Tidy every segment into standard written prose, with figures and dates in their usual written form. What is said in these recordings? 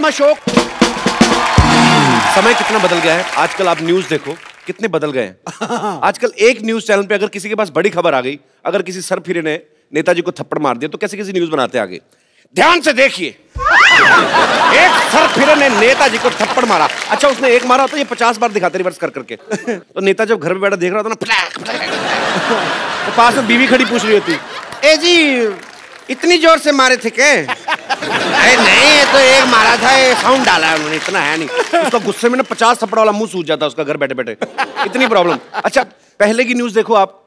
अशोक। समय कितना बदल गया है आजकल, आप न्यूज देखो कितने बदल गए हैं। आजकल एक न्यूज चैनल पे अगर किसी के पास बड़ी खबर आ गई, अगर किसी सरफिरे ने नेताजी को थप्पड़ मार दिया तो कैसे कैसी न्यूज बनाते आगे। ध्यान से देखिए, एक सरफिरे ने नेताजी को थप्पड़ मारा। अच्छा, उसने एक मारा तो ये 50 बार दिखाते रिवर्स कर करके। तो नेता जब घर पे बैठा देख रहा था ना, फटाक फटाक, तो पास में बीवी खड़ी पूछ रही होती, ए जी इतनी जोर से मारे थे क्या? अरे नहीं, ये तो एक मारा था, ये साउंड डाला है उन्होंने, इतना है नहीं। उसका गुस्से में ना 50 थप्पड़ वाला मुंह सूज जाता उसका घर बैठे बैठे, इतनी प्रॉब्लम। अच्छा, पहले की न्यूज देखो आप,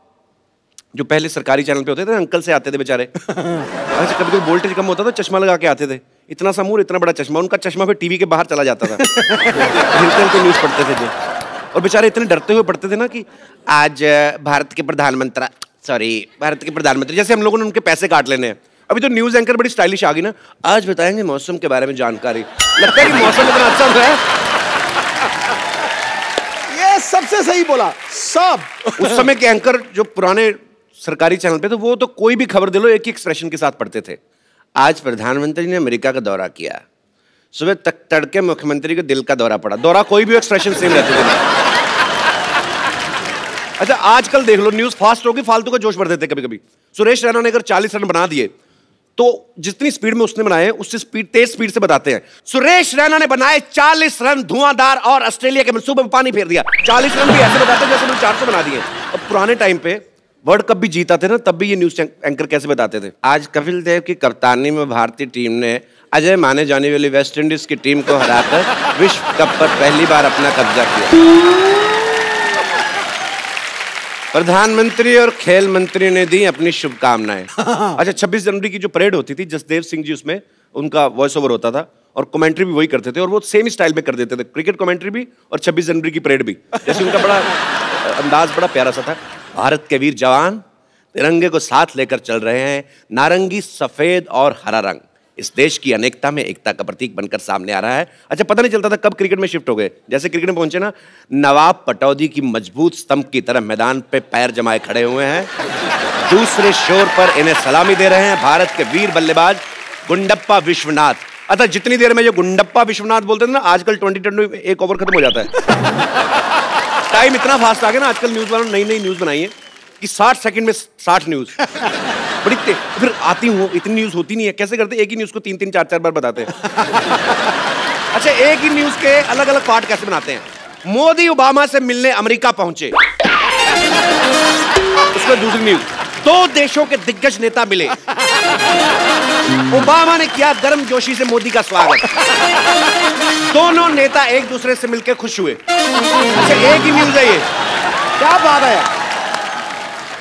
जो पहले सरकारी चैनल पे होते थे, अंकल से आते थे बेचारे। अच्छा, कभी कभी वोल्टेज कम होता था, चश्मा लगा के आते थे, इतना सा मुंह, इतना बड़ा चश्मा, उनका चश्मा फिर टीवी के बाहर चला जाता था। हिलते न्यूज पढ़ते थे जो, और बेचारे इतने डरते हुए पढ़ते थे ना कि आज भारत के प्रधानमंत्री, जैसे हम लोगों ने उनके पैसे काट लेने हैं। अभी तो न्यूज एंकर बड़ी स्टाइलिश आ गई ना, आज बताएंगे मौसम के बारे में जानकारी। लगता है कि मौसम इतना अच्छा हो रहा है। ये सबसे सही बोला सब। उस समय के एंकर जो पुराने सरकारी चैनल पे, तो वो तो कोई भी खबर दे लो एक ही एक्सप्रेशन के साथ पढ़ते थे। आज प्रधानमंत्री ने अमेरिका का दौरा किया, सुबह तक तड़के मुख्यमंत्री को दिल का दौरा पड़ा। दौरा कोई भी एक्सप्रेशन सेम रहते थे। अच्छा, आजकल देख लो, न्यूज फास्ट होगी, फालतू का जोश बढ़ देते कभी कभी। सुरेश रैना ने अगर 40 रन बना दिए तो जितनी स्पीड में उसने बनाए उससे तेज स्पीड से बताते हैं। सुरेश रैना ने बनाए 40 रन धुआंधार और ऑस्ट्रेलिया के मंसूबे में पानी फेर दिया। 40 रन भी ऐसे बताते हैं जैसे उन्होंने 400 बना दिए। अब पुराने टाइम पे वर्ल्ड कप भी जीता थे ना, तब भी ये न्यूज एंकर कैसे बताते थे। आज कपिल देव की कप्तानी में भारतीय टीम ने अजय माने जाने वाली वेस्ट इंडीज की टीम को हराकर विश्व कप पर पहली बार अपना कब्जा किया। प्रधानमंत्री और खेल मंत्री ने दी अपनी शुभकामनाएं। अच्छा, 26 जनवरी की जो परेड होती थी, जसदेव सिंह जी उसमें उनका वॉइस ओवर होता था और कमेंट्री भी वही करते थे, और वो सेम स्टाइल में कर देते थे, क्रिकेट कमेंट्री भी और 26 जनवरी की परेड भी। जैसे उनका बड़ा अंदाज बड़ा प्यारा सा था। भारत के वीर जवान तिरंगे को साथ लेकर चल रहे हैं, नारंगी, सफेद और हरा रंग इस देश की अनेकता में एकता का प्रतीक बनकर सामने आ रहा है। अच्छा, पता नहीं चलता था कब क्रिकेट में शिफ्ट हो गए। जैसे क्रिकेट में पहुंचे ना, नवाब पटौदी की मजबूत स्तंभ की तरह मैदान पे पैर जमाए खड़े हुए हैं। दूसरे शोर पर इन्हें सलामी दे रहे हैं भारत के वीर बल्लेबाज गुंडप्पा विश्वनाथ। अच्छा, जितनी देर में ये गुंडप्पा विश्वनाथ बोलते थे ना, आजकल 20 एक ओवर खत्म हो जाता है। टाइम इतना फास्ट आ गया ना, आजकल न्यूज वालों ने नई नई न्यूज बनाई है कि 60 सेकंड में 60 न्यूज। बड़ी फिर आती हूँ, इतनी न्यूज होती नहीं है, कैसे करते? एक ही न्यूज को 3-3, 4-4 बार बताते हैं। अच्छा, एक ही न्यूज के अलग अलग पार्ट कैसे बनाते हैं? मोदी ओबामा से मिलने अमेरिका पहुंचे, उसमें दूसरी न्यूज, 2 देशों के दिग्गज नेता मिले, ओबामा ने किया गर्मजोशी से मोदी का स्वागत, दोनों नेता एक दूसरे से मिलकर खुश हुए। अच्छा, एक ही न्यूज है ये, क्या बात है।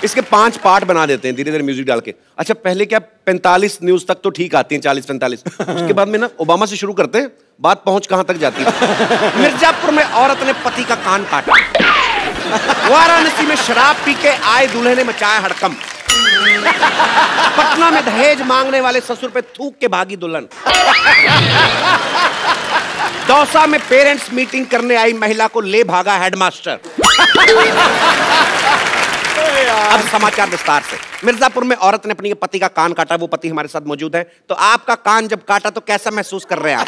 इसके 5 पार्ट बना देते हैं धीरे धीरे म्यूजिक डाल के। अच्छा, पहले क्या 45 न्यूज तक तो ठीक आती हैं, 40-45, उसके बाद में ना ओबामा से शुरू करते हैं, बात पहुंच कहां तक जाती है। मिर्जापुर में औरत ने पति का कान काटा, वाराणसी में शराब पी के आए दूल्हे ने मचाया हड़कंप, पटना में दहेज मांगने वाले ससुर पे थूक के भागी दुल्हन, दौसा में पेरेंट्स मीटिंग करने आई महिला को ले भागा हेडमास्टर। अब समाचार विस्तार से। मिर्जापुर में औरत ने अपने पति का कान काटा, वो पति हमारे साथ मौजूद है। तो आपका कान जब काटा तो कैसा महसूस कर रहे हैं आप?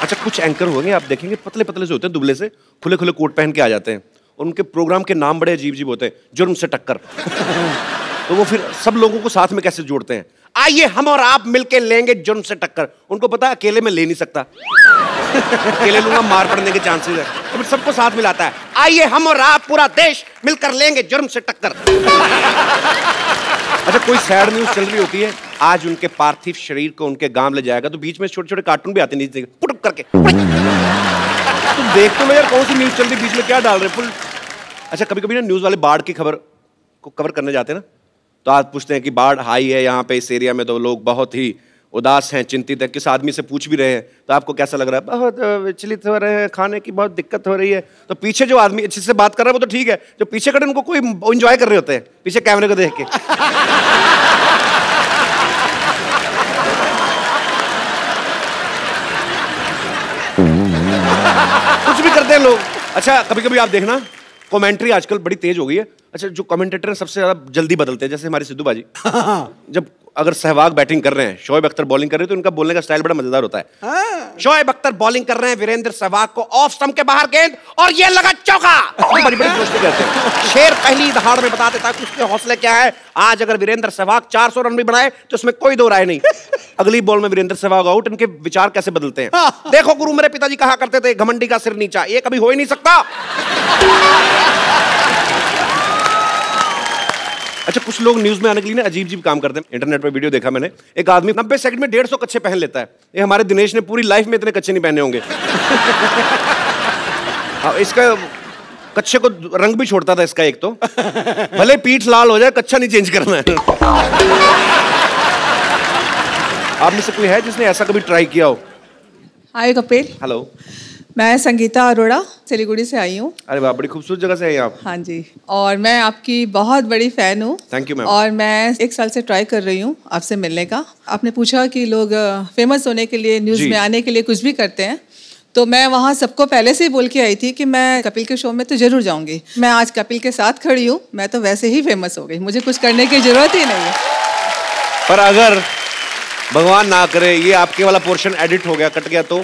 अच्छा, कुछ एंकर होंगे आप देखेंगे, पतले पतले से होते हैं, दुबले से, खुले खुले कोट पहन के आ जाते हैं, और उनके प्रोग्राम के नाम बड़े अजीब अजीब होते हैं। जुर्म से टक्कर। तो वो फिर सब लोगों को साथ में कैसे जोड़ते हैं? आइए हम और आप मिलके लेंगे जुर्म से टक्कर। उनको पता है अकेले में ले नहीं सकता, अकेले लूंगा मार पड़ने के चांसेस है, तो फिर सबको साथ मिलाता है। आइए हम और आप पूरा देश मिलकर लेंगे जुर्म से टक्कर। अच्छा, कोई सैड न्यूज चल रही होती है, आज उनके पार्थिव शरीर को उनके गांव ले जाएगा, तो बीच में छोटे छोटे कार्टून भी आते नीचे पुटुक करके। तुम देख तो लो यार, कौन सी न्यूज चल रही, बीच में क्या डाल रहे फुल। अच्छा, कभी कभी ना न्यूज वाले बाढ़ की खबर को कवर करने जाते हैं ना, तो आज पूछते हैं कि बाढ़ आई है यहाँ पे इस एरिया में, तो लोग बहुत ही उदास हैं, चिंतित है। किस आदमी से पूछ भी रहे हैं तो आपको कैसा लग रहा है? बहुत विचलित हो रहे हैं, खाने की बहुत दिक्कत हो रही है। तो पीछे जो आदमी जिससे बात कर रहा है वो तो ठीक है, जो पीछे खड़े उनको कोई एंजॉय कर रहे होते हैं पीछे कैमरे को देख के। कुछ भी करते हैं लोग। अच्छा, कभी कभी आप देखना कमेंट्री आजकल बड़ी तेज हो गई है। अच्छा, जो कमेंटेटर हैं सबसे ज्यादा जल्दी बदलते हैं, जैसे हमारे सिद्धू बाजी। जब अगर सहवाग बैटिंग कर रहे हैं, शोएब अख्तर बॉलिंग कर रहे हैं, तो इनका बोलने का स्टाइल बड़ा मजेदार होता है। शोएब अख्तर बॉलिंग कर रहे हैं, वीरेंद्र सहवाग को ऑफ स्टंप के बाहर गेंद और ये लगा चौका। बड़ी बड़ी दोस्ती करते हैं। शेर पहली दहाड़ में बता देता है कि उसके हौसले क्या है। आज अगर वीरेंद्र सहवाग 400 रन भी बनाए तो उसमें कोई दो राय नहीं। अगली बॉल में वीरेंद्र सहवाग आउट। इनके विचार कैसे बदलते हैं देखो। गुरु मेरे पिताजी कहा करते थे, घमंडी का सिर नीचा, ये कभी हो ही नहीं सकता। अच्छा, कुछ लोग न्यूज में आने के लिए ना अजीब अजीब काम करते हैं। इंटरनेट पे वीडियो देखा मैंने, एक आदमी 90 सेकंड में 150 कच्चे पहन लेता है। ये हमारे दिनेश ने पूरी लाइफ में इतने कच्चे नहीं पहने होंगे। इसका कच्चे को रंग भी छोड़ता था इसका एक तो। भले पीठ लाल हो जाए, कच्चा नहीं चेंज करना है। आप में से कोई है जिसने ऐसा कभी ट्राई किया हो? हाय कपिल। हेलो, मैं संगीता अरोड़ा सिलीगुड़ी से आई हूँ। अरे वाह, बड़ी खूबसूरत जगह से आई आप। हाँ जी, और मैं आपकी बहुत बड़ी फैन हूँ। Thank you ma'am. और मैं 1 साल से ट्राई कर रही हूँ आपसे मिलने का। आपने पूछा कि लोग फेमस होने के लिए, न्यूज़ में आने के लिए कुछ भी करते हैं, तो मैं वहाँ सबको पहले से ही बोल के आई थी कि मैं कपिल के शो में तो जरूर जाऊँगी। मैं आज कपिल के साथ खड़ी हूँ, मैं तो वैसे ही फेमस हो गई, मुझे कुछ करने की जरूरत ही नहीं है। पर अगर भगवान ना करे ये आपके वाला पोर्शन एडिट हो गया, कट गया तो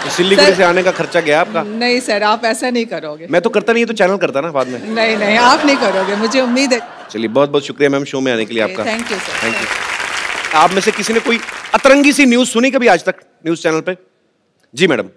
सिलीगुड़ी से आने का खर्चा गया आपका? नहीं सर, आप ऐसा नहीं करोगे। मैं तो करता नहीं, तो चैनल करता ना बाद में। नहीं नहीं, आप नहीं करोगे, मुझे उम्मीद है। चलिए, बहुत बहुत शुक्रिया मैम शो में आने के लिए आपका। Thank you sir. Thank you. आप में से किसी ने कोई अतरंगी सी न्यूज सुनी कभी आज तक न्यूज चैनल पे? जी मैडम।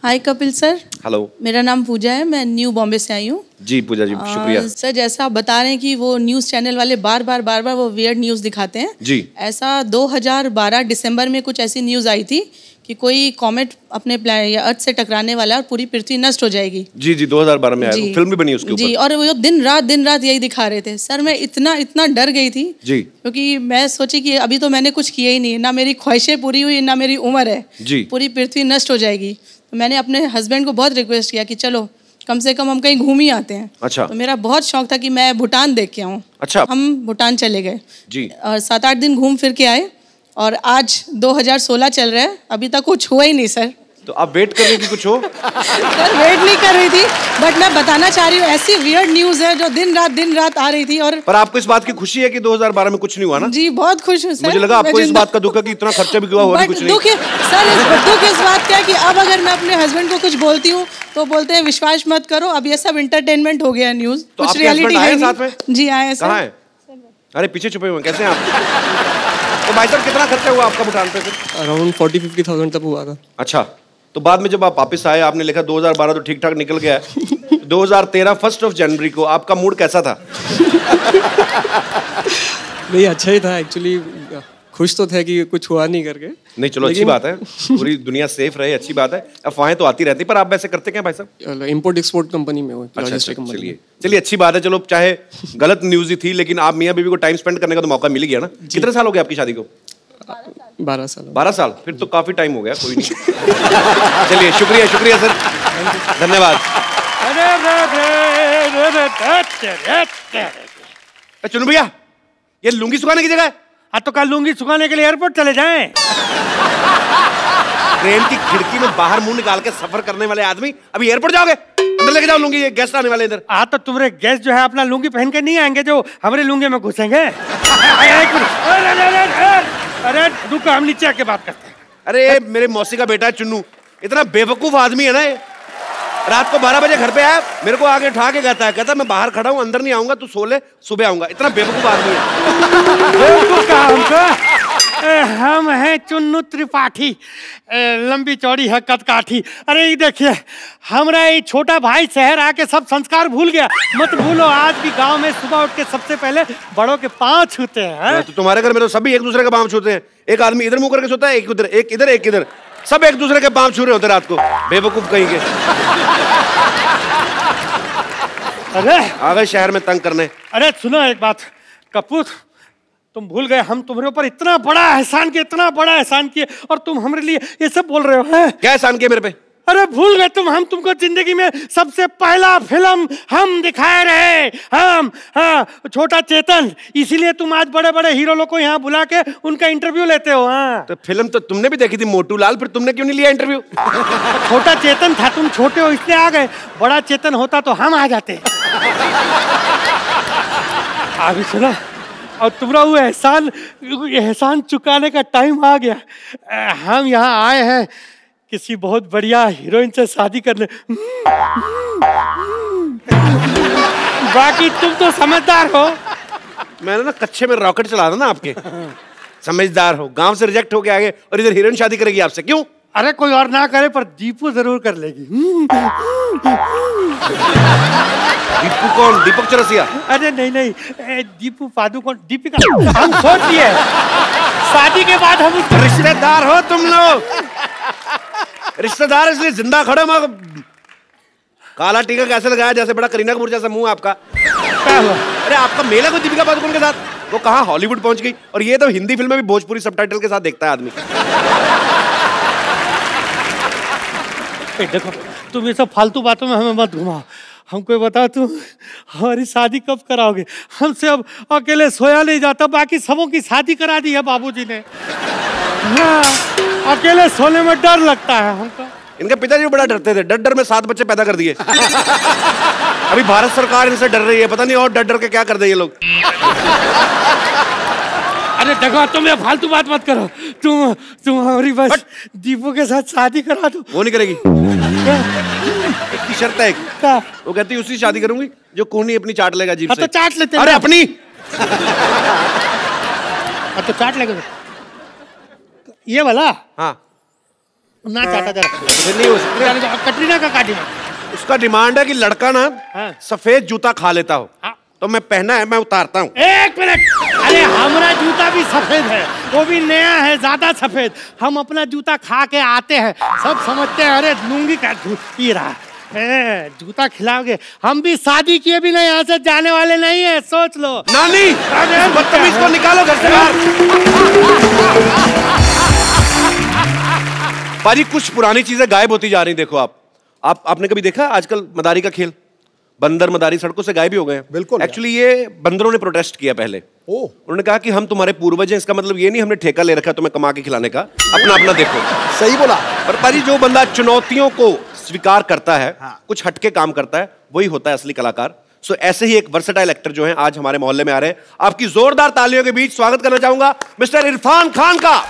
हाय कपिल सर। हेलो, मेरा नाम पूजा है, मैं न्यू बॉम्बे से आई हूँ। जी पूजा जी, शुक्रिया। सर, जैसा आप बता रहे हैं कि वो न्यूज़ चैनल वाले बार बार वो वियर्ड न्यूज़ दिखाते हैं जी। ऐसा 2012 दिसंबर में कुछ ऐसी न्यूज़ आई थी कि कोई कॉमेट अपने या अर्थ से टकराने वाला और पूरी पृथ्वी नष्ट हो जाएगी। जी जी, 2012 में आया, फिल्म भी बनी उसके ऊपर। जी, और वो दिन रात यही दिखा रहे थे। सर, मैं इतना डर गई थी जी, क्योंकि मैं सोची कि अभी तो मैंने कुछ किया ही नहीं, ना मेरी ख्वाहिशें पूरी हुई, ना मेरी उम्र है जी, पूरी पृथ्वी नष्ट हो जाएगी। तो मैंने अपने हस्बैंड को बहुत रिक्वेस्ट किया कि चलो कम से कम हम कहीं घूम ही आते हैं। अच्छा। तो मेरा बहुत शौक था कि मैं भूटान देख के आऊँ। अच्छा। हम भूटान चले गए जी, और 7-8 दिन घूम फिर के आए, और आज 2016 चल रहा है, अभी तक कुछ हुआ ही नहीं सर। तो आप वेट कर रही थी कुछ हो? सर, वेट नहीं कर रही थी, बट मैं बताना चाह रही हूँ ऐसी वियर्ड न्यूज़ है जो दिन रात आ रही थी। और पर आपको इस बात की खुशी है कि 2012 में कुछ नहीं हुआ ना? जी, बहुत खुश हूँ सर। मुझे लगा आपको इस बात का दुख है कि इतना खर्चा भी हुआ, कुछ नहीं। दुख इस बात का है कि अब अगर मैं अपने हस्बैंड को कुछ बोलती हूँ तो बोलते हैं विश्वास मत करो, अब ये सब एंटरटेनमेंट हो गया न्यूज़, तो कुछ रियलिटी है साथ में? जी आए सर। कहाँ है? अरे पीछे छुपे हुए, कैसे हैं आप? तो भाई साहब, कितना खर्चा हुआ आपका भूटान पे फिर? अराउंड 40-50,000 तक हुआ था। अच्छा, तो बाद में जब आप वापस आए, आपने लिखा 2012 तो ठीक ठाक निकल गया है। 2013 1 जनवरी को आपका मूड कैसा था? नहीं, अच्छा ही था एक्चुअली। खुश तो थे कि कुछ हुआ नहीं करके। नहीं, चलो अच्छी बात है, पूरी दुनिया सेफ रहे, अच्छी बात है। अफवाहें तो आती रहती, पर आप वैसे करते क्या भाई साहब? इंपोर्ट एक्सपोर्ट कंपनी में हूँ। अच्छा, चलिए अच्छी बात है। चलो, चाहे गलत न्यूज ही थी, लेकिन आप मियाँ बीवी को टाइम स्पेंड करने का तो मौका मिल गया ना। कितने साल हो गए आपकी शादी को? 12 साल। 12 साल, फिर तो काफी टाइम हो गया। कोई नहीं। चलिए, शुक्रिया सर, धन्यवाद। चुनू भैया, ये लुंगी सुखाने की जगह है? तो कल लुंगी सुखाने के लिए एयरपोर्ट चले जाएं। ट्रेन की खिड़की में बाहर मुंह निकाल के सफर करने वाले आदमी अभी एयरपोर्ट जाओगे? अंदर लेके जाओ लुंगी, ये गेस्ट आने वाले इधर। तो तुम्हारे गेस्ट जो है अपना लुंगी पहन के नहीं आएंगे जो हमारे लुंगी में घुसेंगे। अरे रुको, हम नीचे आके बात करते हैं। अरे मेरे मौसी का बेटा है चुन्नू, इतना बेवकूफ आदमी है ना ये। रात को 12 बजे घर पे आया, मेरे को आगे उठा के कहता मैं बाहर खड़ा हूँ, अंदर नहीं आऊंगा, तू सो ले, सुबह आऊंगा। इतना बेवकूफ आदमी है। हम हैं चुन्नू त्रिपाठी, लंबी चौड़ी है कदकाठी। अरे ये देखिए, हमारा ये छोटा भाई शहर आके सब संस्कार भूल गया। मत भूलो, आज भी गांव में सुबह उठ के सबसे पहले बड़ों के पांव छूते हैं। तो तुम्हारे घर में तो सभी एक दूसरे के पांव छूते हैं। एक आदमी इधर मुंह करके सोता है, एक उधर, एक इधर, सब एक दूसरे के पांव छू रहे होते रात को, बेवकूफ कहीं के। अरे आ गए शहर में तंग करने। अरे सुनो एक बात कपूर, तुम भूल गए हम तुम्हारे ऊपर इतना बड़ा एहसान किए, और तुम हमारे लिए ये सब बोल रहे हो। क्या एहसान किया मेरे पे? अरे भूल गए तुम, हम तुमको जिंदगी में सबसे पहला फिल्म हम दिखाए रहे, हम। छोटा चेतन, इसीलिए तुम आज बड़े बड़े हीरो लोग को यहाँ बुला के उनका इंटरव्यू लेते हो। तो फिल्म तो तुमने भी देखी थी मोटू लाल, फिर तुमने क्यों नहीं लिया इंटरव्यू? छोटा चेतन था, तुम छोटे हो इसलिए आ गए। बड़ा चेतन होता तो हम आ जाते। अभी सुना, और तुम्हारा वो एहसान चुकाने का टाइम आ गया। हम यहाँ आए हैं किसी बहुत बढ़िया हीरोइन से शादी करने। बाकी तुम तो समझदार हो। मैंने ना कच्चे में रॉकेट चला था ना आपके। समझदार हो, गांव से रिजेक्ट होके आगे और इधर हीरोइन शादी करेगी आपसे, क्यों? अरे कोई और ना करे पर दीपू जरूर कर लेगी। दीपू कौन? दीपक चौरसिया? अरे नहीं, दीपू पादुकोण, दीपिका। हम सोच लिए शादी के बाद हम रिश्तेदार हो तुम लोग। रिश्तेदार इसलिए जिंदा खड़े। काला टीका कैसे लगाया, जैसे बड़ा करीना कपूर जैसा मुंह आपका। क्या हुआ? अरे आपका मेला को दीपिका पादुकोण के साथ, वो कहाँ हॉलीवुड पहुंच गई, और ये तो हिंदी फिल्म में भी भोजपुरी सबटाइटल के साथ देखता है आदमी। देखो तुम ये सब फालतू बातों में हमें मत घुमाओ। हमको बताओ तुम हमारी शादी कब कराओगे? हमसे अब अकेले सोया नहीं जाता, बाकी सबों की शादी करा दी है बाबूजी ने। हाँ, अकेले सोने में डर लगता है हमको। इनके पिताजी बड़ा डरते थे, डर में 7 बच्चे पैदा कर दिए। अभी भारत सरकार इनसे डर रही है, पता नहीं और डर के क्या कर दे ये लोग। अरे देखो तुम ये फालतू बात मत करो। तुम हमारी बस दीपू के साथ शादी करा दो। वो नहीं करेगी। इसकी शर्त है एक। वो कहती है उसी शादी करूंगी जो कोहनी अपनी चाट लेगा जीभ से। तो चाट लेते। अरे अपनी। तो चाट लेगा ये वाला। हाँ ना चाटा जरा। नहीं हो सकता। कटरीना का काटी। उसका डिमांड है कि लड़का ना सफेद जूता खा लेता हो। तो मैं पहना है, मैं उतारता हूँ। 1 मिनट। अरे हमारा जूता भी सफेद है, वो भी नया है, ज्यादा सफेद। हम अपना जूता खा के आते हैं, सब समझते हैं अरे लूंगी का दूध पी रहा है, जूता खिलाओगे। हम भी शादी किए भी नहीं, यहाँ से जाने वाले नहीं है, सोच लो। नानी बदतमीज को निकालो घर से बाहर। बाजी कुछ पुरानी चीजें गायब होती जा रही। देखो आपने कभी देखा आजकल मदारी का खेल? बंदर मदारी सड़कों से गायब भी हो गए। बिल्कुल। एक्चुअली ये बंदरों ने प्रोटेस्ट किया पहले। उन्होंने कहा कि हम तुम्हारे पूर्वज हैं, इसका मतलब ये नहीं हमने ठेका ले रखा तुम्हें कमा के खिलाने का, अपना अपना देखो। सही बोला। पर पाजी जो बंदा चुनौतियों को स्वीकार करता है, कुछ हटके काम करता है, वही होता है असली कलाकार। सो ऐसे ही एक वर्सेटाइल एक्टर जो है आज हमारे मोहल्ले में आ रहे हैं। आपकी जोरदार तालियों के बीच स्वागत करना चाहूंगा मिस्टर इरफान खान का।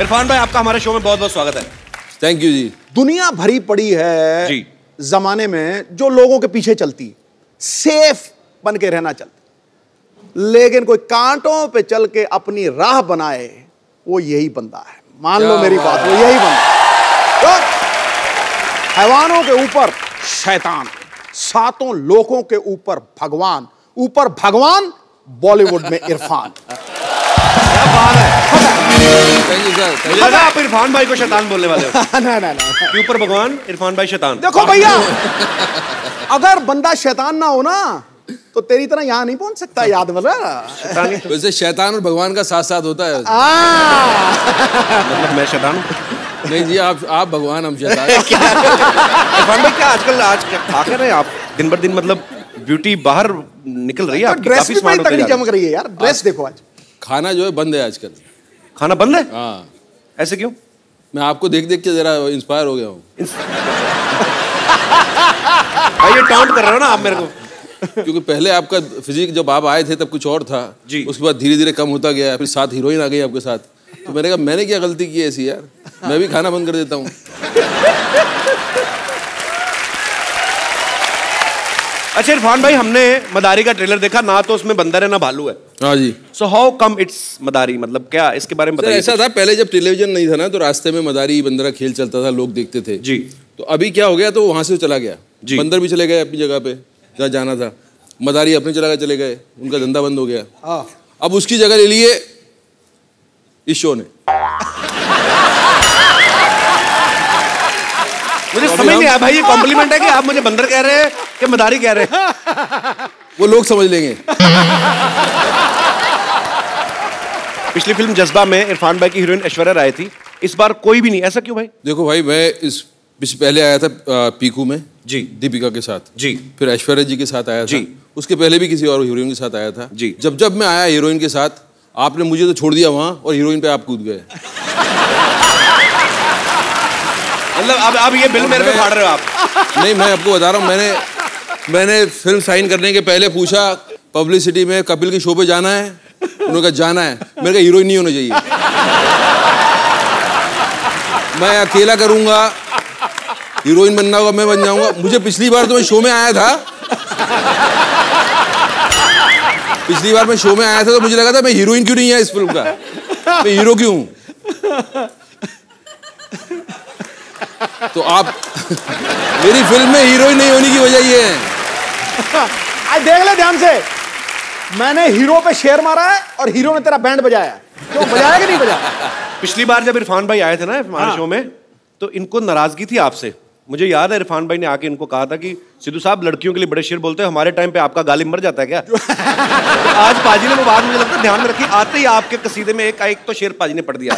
इरफान भाई आपका हमारे शो में बहुत बहुत स्वागत है। थैंक यू जी। दुनिया भरी पड़ी है जी जमाने में जो लोगों के पीछे चलती है, सेफ बन के रहना चाहती, लेकिन कोई कांटों पे चल के अपनी राह बनाए, वो यही बंदा है। मान लो मेरी बात, वो यही बंदा। तो हैवानों के ऊपर शैतान, 7 लोगों के ऊपर भगवान, ऊपर भगवान, बॉलीवुड में इरफान। क्या बात है। मुझे लगा आप इरफान भाई को शैतान बोलने वाले हो। ना ऊपर भगवान, इरफान भाई शैतान। देखो भैया, अगर बंदा शैतान ना हो ना तो तेरी तरह यहाँ नहीं पहुंच सकता। याद वैसे शैतान और भगवान का साथ साथ होता है। मतलब मैं शैतान हूँ? नहीं जी, आप भगवान, हम शैतान। इरफान भाई क्या आजकल आज खा कर रहे हैं आप? दिन बर दिन मतलब ब्यूटी बाहर निकल रही है आपकी। ड्रेस भी बड़ी तगड़ी चमक रही है यार। ड्रेस देखो आज। खाना जो है बंद है आजकल। खाना बंद है? हाँ। ऐसे क्यों? मैं आपको देख देख के जरा इंस्पायर हो गया हूँ। ये टॉन्ट कर रहे हो ना आप मेरे को। क्योंकि पहले आपका फिजिक जब आप आए थे तब कुछ और था जी। उसके बाद धीरे धीरे कम होता गया, फिर 7 हीरोइन आ गई आपके साथ। तो मैंने कहा मैंने क्या गलती की ऐसी यार, मैं भी खाना बंद कर देता हूँ। अच्छा इरफान भाई, हमने मदारी का ट्रेलर देखा ना, तो उसमें बंदर है ना भालू है। हाँ जी। सो हाउ कम इट्स मदारी, मतलब क्या इसके बारे में बताइए। ऐसा था पहले जब टेलीविजन नहीं था ना, तो रास्ते में मदारी बंदरा खेल चलता था, लोग देखते थे जी। तो अभी क्या हो गया, तो वहां से चला गया जी। बंदर भी चले गए अपनी जगह पे जहाँ जाना था, मदारी अपनी जगह चले गए, उनका धंधा बंद हो गया। अब उसकी जगह ले लिए इस शो ने। मुझे समझ नहीं आया भाई, ये कॉम्प्लीमेंट है कि आप मुझे बंदर कह रहे हैं कि मदारी कह रहे हैं? वो लोग समझ लेंगे। पिछली फिल्म जज्बा में इरफान भाई की हीरोइन ऐश्वर्या राय थी, इस बार कोई भी नहीं, ऐसा क्यों भाई? देखो भाई, मैं इस पहले आया था पीकू में जी, दीपिका के साथ जी, फिर ऐश्वर्या जी के साथ आया जी, था, उसके पहले भी किसी और हीरोइन के साथ आया था जी। जब मैं आया हीरोइन के साथ, आपने मुझे तो छोड़ दिया वहां और हीरोइन पे आप कूद गए। मतलब अब ये बिल मेरे पे फाड़ रहे हो आप? नहीं, मैं आपको बता रहा हूँ, मैंने फिल्म साइन करने के पहले पूछा पब्लिसिटी में कपिल के शो पे जाना है, उन्होंने कहा जाना है, मेरे का हीरोइन नहीं होना चाहिए, मैं अकेला करूंगा, हीरोइन बनना होगा मैं बन जाऊंगा। मुझे पिछली बार तो मैं शो में आया था, पिछली बार मैं शो में आया था तो मुझे लगा था मैं हीरोइन क्यों नहीं है इस फिल्म का, मैं हीरो क्यों हूं? तो आप मेरी फिल्म में हीरोइन नहीं होने की वजह ये है। आज देख ले ध्यान से, मैंने हीरो पे शेर मारा है और हीरो ने तेरा बैंड बजाया, क्यों बजाया कि नहीं बजाया? पिछली बार जब इरफान भाई आए थे ना हमारे शो में, तो इनको नाराजगी थी आपसे। मुझे याद है इरफान भाई ने आके इनको कहा था कि सिद्धू साहब लड़कियों के लिए बड़े शेर बोलते हैं, हमारे टाइम पे आपका गालिब मर जाता है क्या? आज पाजी ने वो बात मुझे लगता है ध्यान में रखी, आते ही आपके कसीदे में एक तो शेर पाजी ने पढ़ दिया।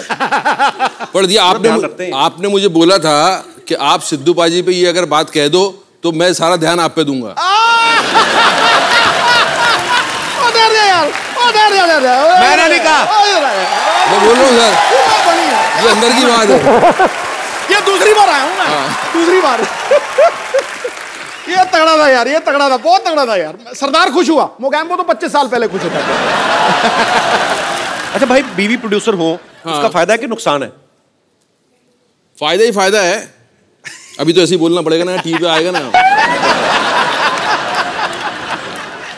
पढ़ दिया आपने मुझे बोला था कि आप सिद्धू पाजी पे ये अगर बात कह दो तो मैं सारा ध्यान आप पे दूंगा। मैंने नहीं कहा, मैं बोल रहा हूँ सर, ये अंदर की बात है। ये दूसरी बार आया हूँ मैं, दूसरी बार। ये तगड़ा था यार, ये तगड़ा था, बहुत तगड़ा था यार। सरदार खुश हुआ, मोगैम्बो तो 25 साल पहले खुश होता था। अच्छा भाई, बीवी प्रोड्यूसर हो, उसका फायदा है कि नुकसान है? फायदा ही फायदा है। अभी तो ऐसे ही बोलना पड़ेगा ना, टीवी पे आएगा ना।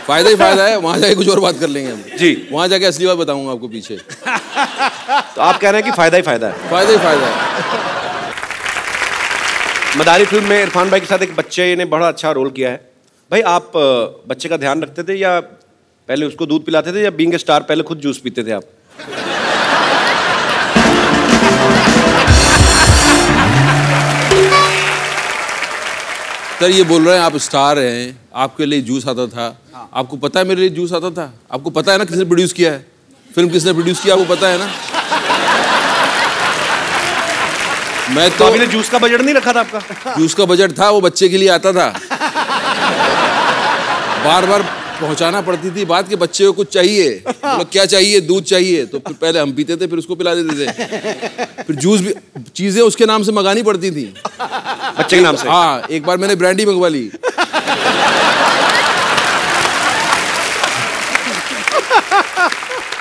फायदा ही फायदा है, वहां जाके कुछ और बात कर लेंगे हम जी, वहां जाके असली बात बताऊंगा आपको पीछे। तो आप कह रहे हैं कि फायदा ही फायदा है? फायदा ही फायदा है। मदारी फिल्म में इरफान भाई के साथ एक बच्चे ने बड़ा अच्छा रोल किया है। भाई आप बच्चे का ध्यान रखते थे या पहले उसको दूध पिलाते थे, या बीइंग ए स्टार पहले खुद जूस पीते थे आप? सर ये बोल रहे हैं आप स्टार हैं, आपके लिए जूस आता था। आपको पता है मेरे लिए जूस आता था? आपको पता है ना किसने प्रोड्यूस किया है फिल्म, किसने प्रोड्यूस किया आपको पता है ना? मैं तो अभी जूस का बजट नहीं रखा था आपका? जूस का बजट था, वो बच्चे के लिए आता था। बार बार पहुंचाना पड़ती थी बात के बच्चे को कुछ चाहिए, मतलब क्या चाहिए, दूध चाहिए, तो फिर पहले हम पीते थे, फिर उसको पिला देते थे। फिर जूस भी चीजें उसके नाम से मंगानी पड़ती थी, बच्चे के नाम से। हाँ, एक बार मैंने ब्रांडी मंगवा ली।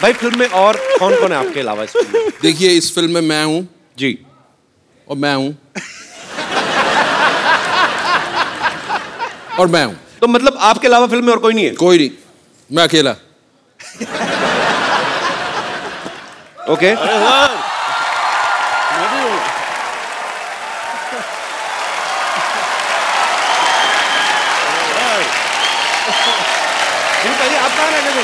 भाई फिल्म में और कौन कौन है आपके अलावा इस फिल्म में? देखिए इस फिल्म में मैं हूँ जी, और मैं हूँ और मैं हूँ। तो मतलब आपके अलावा फिल्म में और कोई नहीं है? कोई नहीं, मैं अकेला। ओके। आप कहाँ रहते थे?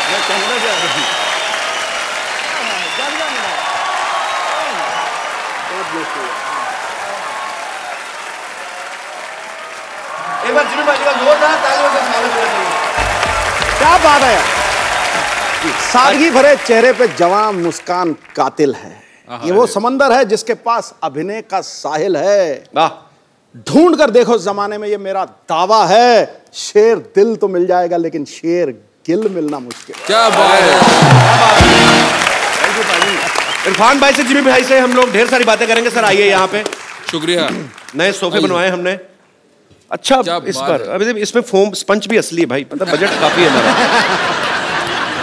मैं कनाडा जा रहा हूँ। एक बार जिमी भाई का जोरदार तालियों से स्वागत करना चाहिए। क्या बात है यार, सादगी भरे चेहरे पे जवान मुस्कान कातिल है। ये वो समंदर है जिसके पास अभिनय का साहिल है। वाह, ढूंढ कर देखो जमाने में, ये मेरा दावा है। शेर दिल तो मिल जाएगा लेकिन शेर गिल मिलना मुश्किल। क्या बात है। इरफान भाई से, जिमी भाई से हम लोग ढेर सारी बातें करेंगे। सर आइए यहाँ पे। शुक्रिया। नए सोफे बनवाए हमने। अच्छा, इस पर अभी इसमें फोम स्पंज भी असली है भाई, मतलब बजट काफी है हमारा।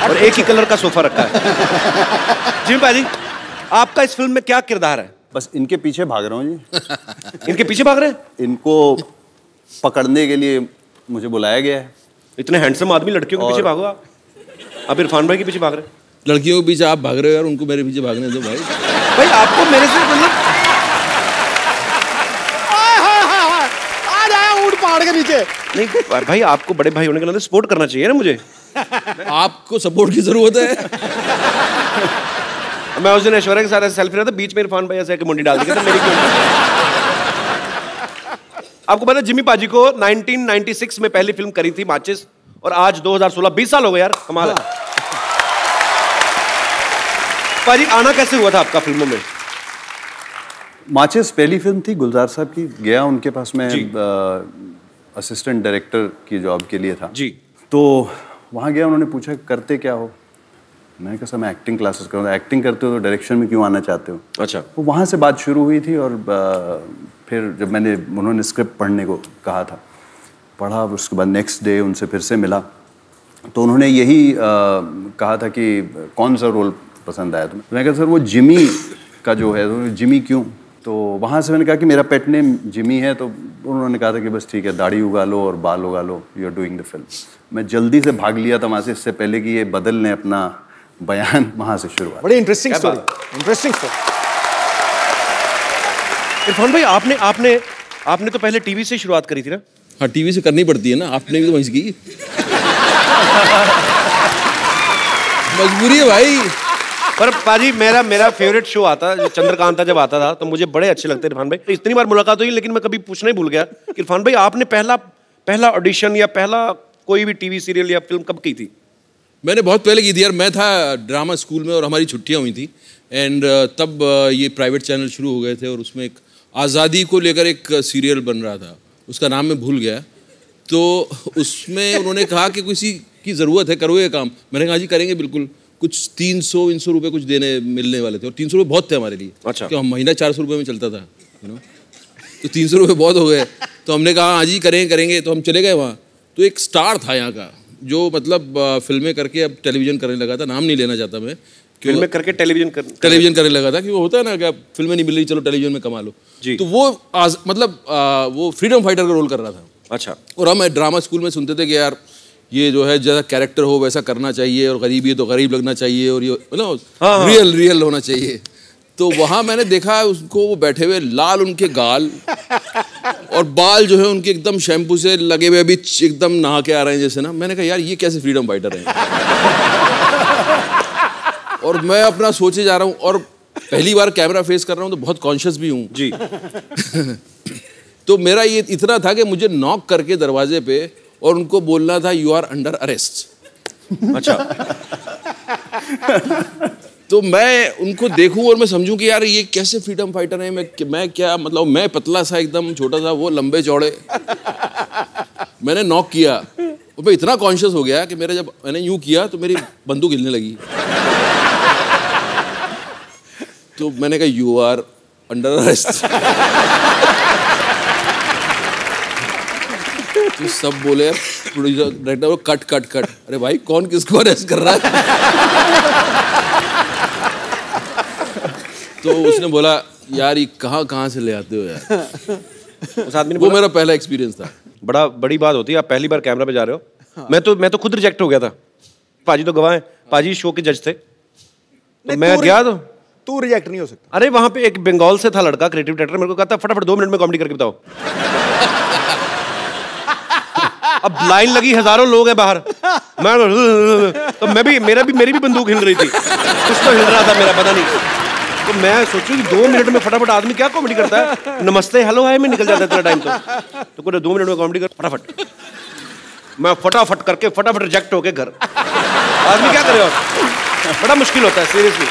और एक ही कलर का सोफा रखा है। जिमी भाई, आपका इस फिल्म में क्या किरदार है? बस इनके पीछे भाग रहा हूँ जी। इनके पीछे भाग रहे हैं? इनको पकड़ने के लिए मुझे बुलाया गया है। इतने हैंडसम आदमी, लड़कियों के पीछे भागो आप। अब इरफान भाई के पीछे भाग रहे हैं। लड़कियों के पीछे आप भाग रहे हो यार, उनको मेरे पीछे भागने दो भाई। भाई आपको मेरे से मतलब आ जाए ऊंट पहाड़ के नीचे। नहीं भाई, आपको बड़े भाई होने के नाते सपोर्ट करना चाहिए ना मुझे। आपको सपोर्ट की जरूरत है। मैं उस दिन ऐश्वर्या के साथ ऐसे सेल्फी रहा था, बीच में इरफान भाई ऐसे आके मुंडी डाल दी, कहते मेरी क्यों? आपको पता है जिमी पाजी को 1996 में पहली फिल्म करी थी माचिस, और आज 2016, 20 साल हो गए यार, कमाल है। पाजी आना कैसे हुआ था आपका फिल्मों में? माचिस पहली फिल्म थी गुलजार साहब की, गया उनके पास में असिस्टेंट डायरेक्टर की जॉब के लिए था जी। तो वहाँ गया, उन्होंने पूछा करते क्या हो, मैंने कहा सर मैं एक्टिंग क्लासेस कर रहा हूँ। एक्टिंग करते हो तो डायरेक्शन में क्यों आना चाहते हो? अच्छा। तो वहाँ से बात शुरू हुई थी, और फिर जब उन्होंने स्क्रिप्ट पढ़ने को कहा था, पढ़ा, उसके बाद नेक्स्ट डे उनसे फिर से मिला, तो उन्होंने यही कहा था कि कौन सा रोल पसंद आया तुम्हें? मैंने कहा सर वो जिमी का जो है, तो जिमी क्यों? तो वहाँ से मैंने कहा कि मेरा पेट नेम जिमी है, तो उन्होंने कहा था कि बस ठीक है, दाढ़ी उगा लो और बाल उगा लो, you are doing the film. मैं जल्दी से भाग लिया था वहाँ से, इससे पहले कि ये बदल ने अपना बयान, वहाँ से शुरुआत। बड़ी interesting story, interesting story. Irfan भाई आपने तो पहले टीवी से शुरुआत करी थी ना? हाँ, टीवी से करनी पड़ती है ना, आपने भी तो वहीं से की। मजबूरी है भाई। पर पाजी मेरा फेवरेट शो आता जो चंद्रकांता जब आता था, तो मुझे बड़े अच्छे लगते इरफान भाई। इतनी बार मुलाकात हुई, लेकिन मैं कभी पूछना ही भूल गया कि इरफान भाई आपने पहला ऑडिशन या पहला कोई भी टीवी सीरियल या फिल्म कब की थी? मैंने बहुत पहले की थी यार। मैं था ड्रामा स्कूल में और हमारी छुट्टियां हुई थी, एंड तब ये प्राइवेट चैनल शुरू हो गए थे, और उसमें एक आज़ादी को लेकर एक सीरियल बन रहा था, उसका नाम मैं भूल गया। तो उसमें उन्होंने कहा कि किसी की ज़रूरत है, करो ये काम। मैंने कहा जी करेंगे बिल्कुल। कुछ 300 रुपये कुछ देने मिलने वाले थे, और 300 रुपये बहुत थे हमारे लिए। अच्छा। क्यों, महीना 400 रुपये में चलता था, तो 300 रुपये बहुत हो गए। तो हमने कहा हाँ जी करेंगे। तो हम चले गए वहाँ। तो एक स्टार था यहाँ का, जो मतलब फिल्में करके अब टेलीविज़न करने लगा था। नाम नहीं लेना चाहता मैं, फिल्में करके टेलीविज़न करने लगा था, कि वो होता है ना कि आप फिल्में नहीं मिल रही, चलो टेलीविज़न में कमा लो जी। तो वो वो फ्रीडम फाइटर का रोल कर रहा था। अच्छा। और हम ड्रामा स्कूल में सुनते थे कि यार ये जो है जैसा कैरेक्टर हो वैसा करना चाहिए, और गरीब है तो गरीब लगना चाहिए, और ये मतलब रियल होना चाहिए। तो वहाँ मैंने देखा उसको, वो बैठे हुए, लाल उनके गाल और बाल जो है उनके एकदम शैम्पू से लगे हुए, अभी एकदम नहा के आ रहे हैं जैसे ना। मैंने कहा यार ये कैसे फ्रीडम फाइटर हैं। और मैं अपना सोचे जा रहा हूँ, और पहली बार कैमरा फेस कर रहा हूँ, तो बहुत कॉन्शियस भी हूँ जी। तो मेरा ये इतना था कि मुझे नॉक करके दरवाजे पे और उनको बोलना था यू आर अंडर अरेस्ट। अच्छा। तो मैं उनको देखूं और मैं समझूं कि यार ये कैसे फ्रीडम फाइटर है। मैं क्या मतलब, मैं पतला सा एकदम छोटा सा, वो लंबे चौड़े। मैंने नॉक किया और मैं इतना कॉन्शियस हो गया कि मेरा जब मैंने यूं किया तो मेरी बंदूक हिलने लगी। तो मैंने कहा यू आर अंडर अरेस्ट। तो सब बोले, प्रोड्यूसर डायरेक्टर, कट। अरे भाई कौन किसको अरेस्ट कर रहा है? तो उसने बोला यार ये कहाँ से ले आते हो यार। उस आदमी ने वो मेरा पहला एक्सपीरियंस था। बड़ी बात होती है, आप पहली बार कैमरा पे जा रहे हो। मैं तो खुद रिजेक्ट हो गया था। पाजी तो गवाह है, पाजी शो के जज थे। तो मैं गया तो तू रिजेक्ट नहीं हो सकता। अरे वहां पे एक बंगाल से था लड़का, क्रिएटिव डायरेक्टर, मेरे को कहता फटाफट 2 मिनट में कॉमेडी करके बताओ। अब लाइन लगी, हजारों लोग हैं बाहर। तो मेरी भी बंदूक हिल रही थी, कुछ तो हिल रहा था मेरा, पता नहीं। तो मैं सोचूं कि 2 मिनट में फटाफट आदमी क्या कॉमेडी करता है, नमस्ते हेलो हाय में निकल जाता है इतना टाइम। तो पूरे 2 मिनट में कॉमेडी कर फटाफट। मैं फटाफट करके फटाफट रिजेक्ट होके घर। आदमी क्या करे, और बड़ा मुश्किल होता है सीरियसली।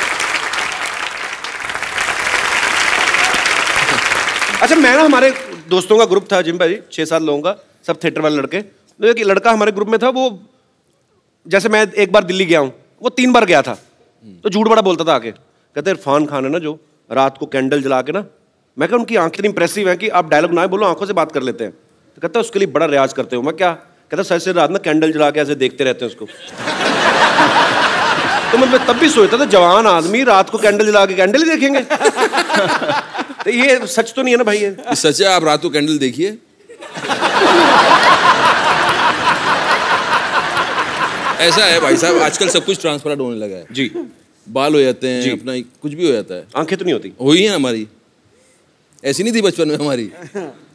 अच्छा, मैं ना, हमारे दोस्तों का ग्रुप था जिम भाई, 6-7 लोगों का, सब थिएटर वाले लड़के। तो एक लड़का हमारे ग्रुप में था, वो जैसे मैं एक बार दिल्ली गया हूँ, वो 3 बार गया था। तो झूठ बड़ा बोलता था आके, कहते इरफान खान है ना जो रात को कैंडल जला के ना, मैं कहा उनकी आंखें इतनी इंप्रेसिव है कि आप डायलॉग ना बोलो, आंखों से बात कर लेते हैं। तो कहता उसके लिए बड़ा रियाज करते हो। मैं क्या? कहता सर से रात ना कैंडल जला के ऐसे देखते रहते हैं उसको। तो मैं तब भी सोचता था जवान आदमी रात को कैंडल जला के कैंडल ही देखेंगे। तो ये सच तो नहीं है ना भाई? ये सच है। आप रात को कैंडल देखिए। ऐसा है भाई साहब, आजकल सब कुछ ट्रांसपेरेंट होने लगा है जी। बाल हो जाते हैं, अपना कुछ भी हो जाता है। आंखें तो नहीं होती? हुई है हमारी, ऐसी नहीं थी बचपन में हमारी।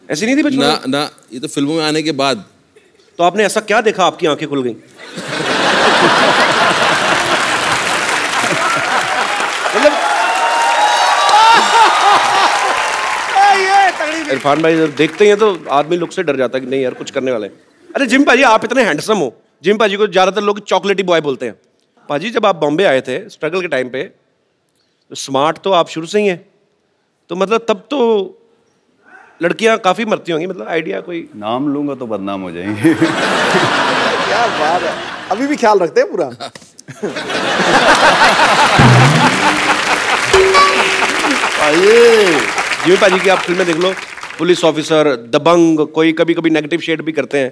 ऐसी नहीं थी बचपन में? ना, ये तो फिल्मों में आने के बाद। तो आपने ऐसा क्या देखा आपकी आंखें खुल गई? इरफान भाई जब देखते हैं तो आदमी लुक से डर जाता है कि नहीं यार कुछ करने वाले हैं। अरे जिम भाजी आप इतने हैंडसम हो, जिम भाजी को ज्यादातर लोग चॉकलेटी बॉय बोलते हैं। भाजी जब आप बॉम्बे आए थे स्ट्रगल के टाइम पे, तो स्मार्ट तो आप शुरू से ही हैं, तो मतलब तब तो लड़कियां काफी मरती होंगी, मतलब आइडिया कोई? नाम लूंगा तो बदनाम हो जाएंगे। क्या बात है, अभी भी ख्याल रखते हैं पूरा। जिमी पाजी की आप फिल्में देख लो, पुलिस ऑफिसर, दबंग, कोई कभी कभी नेगेटिव शेड भी करते हैं,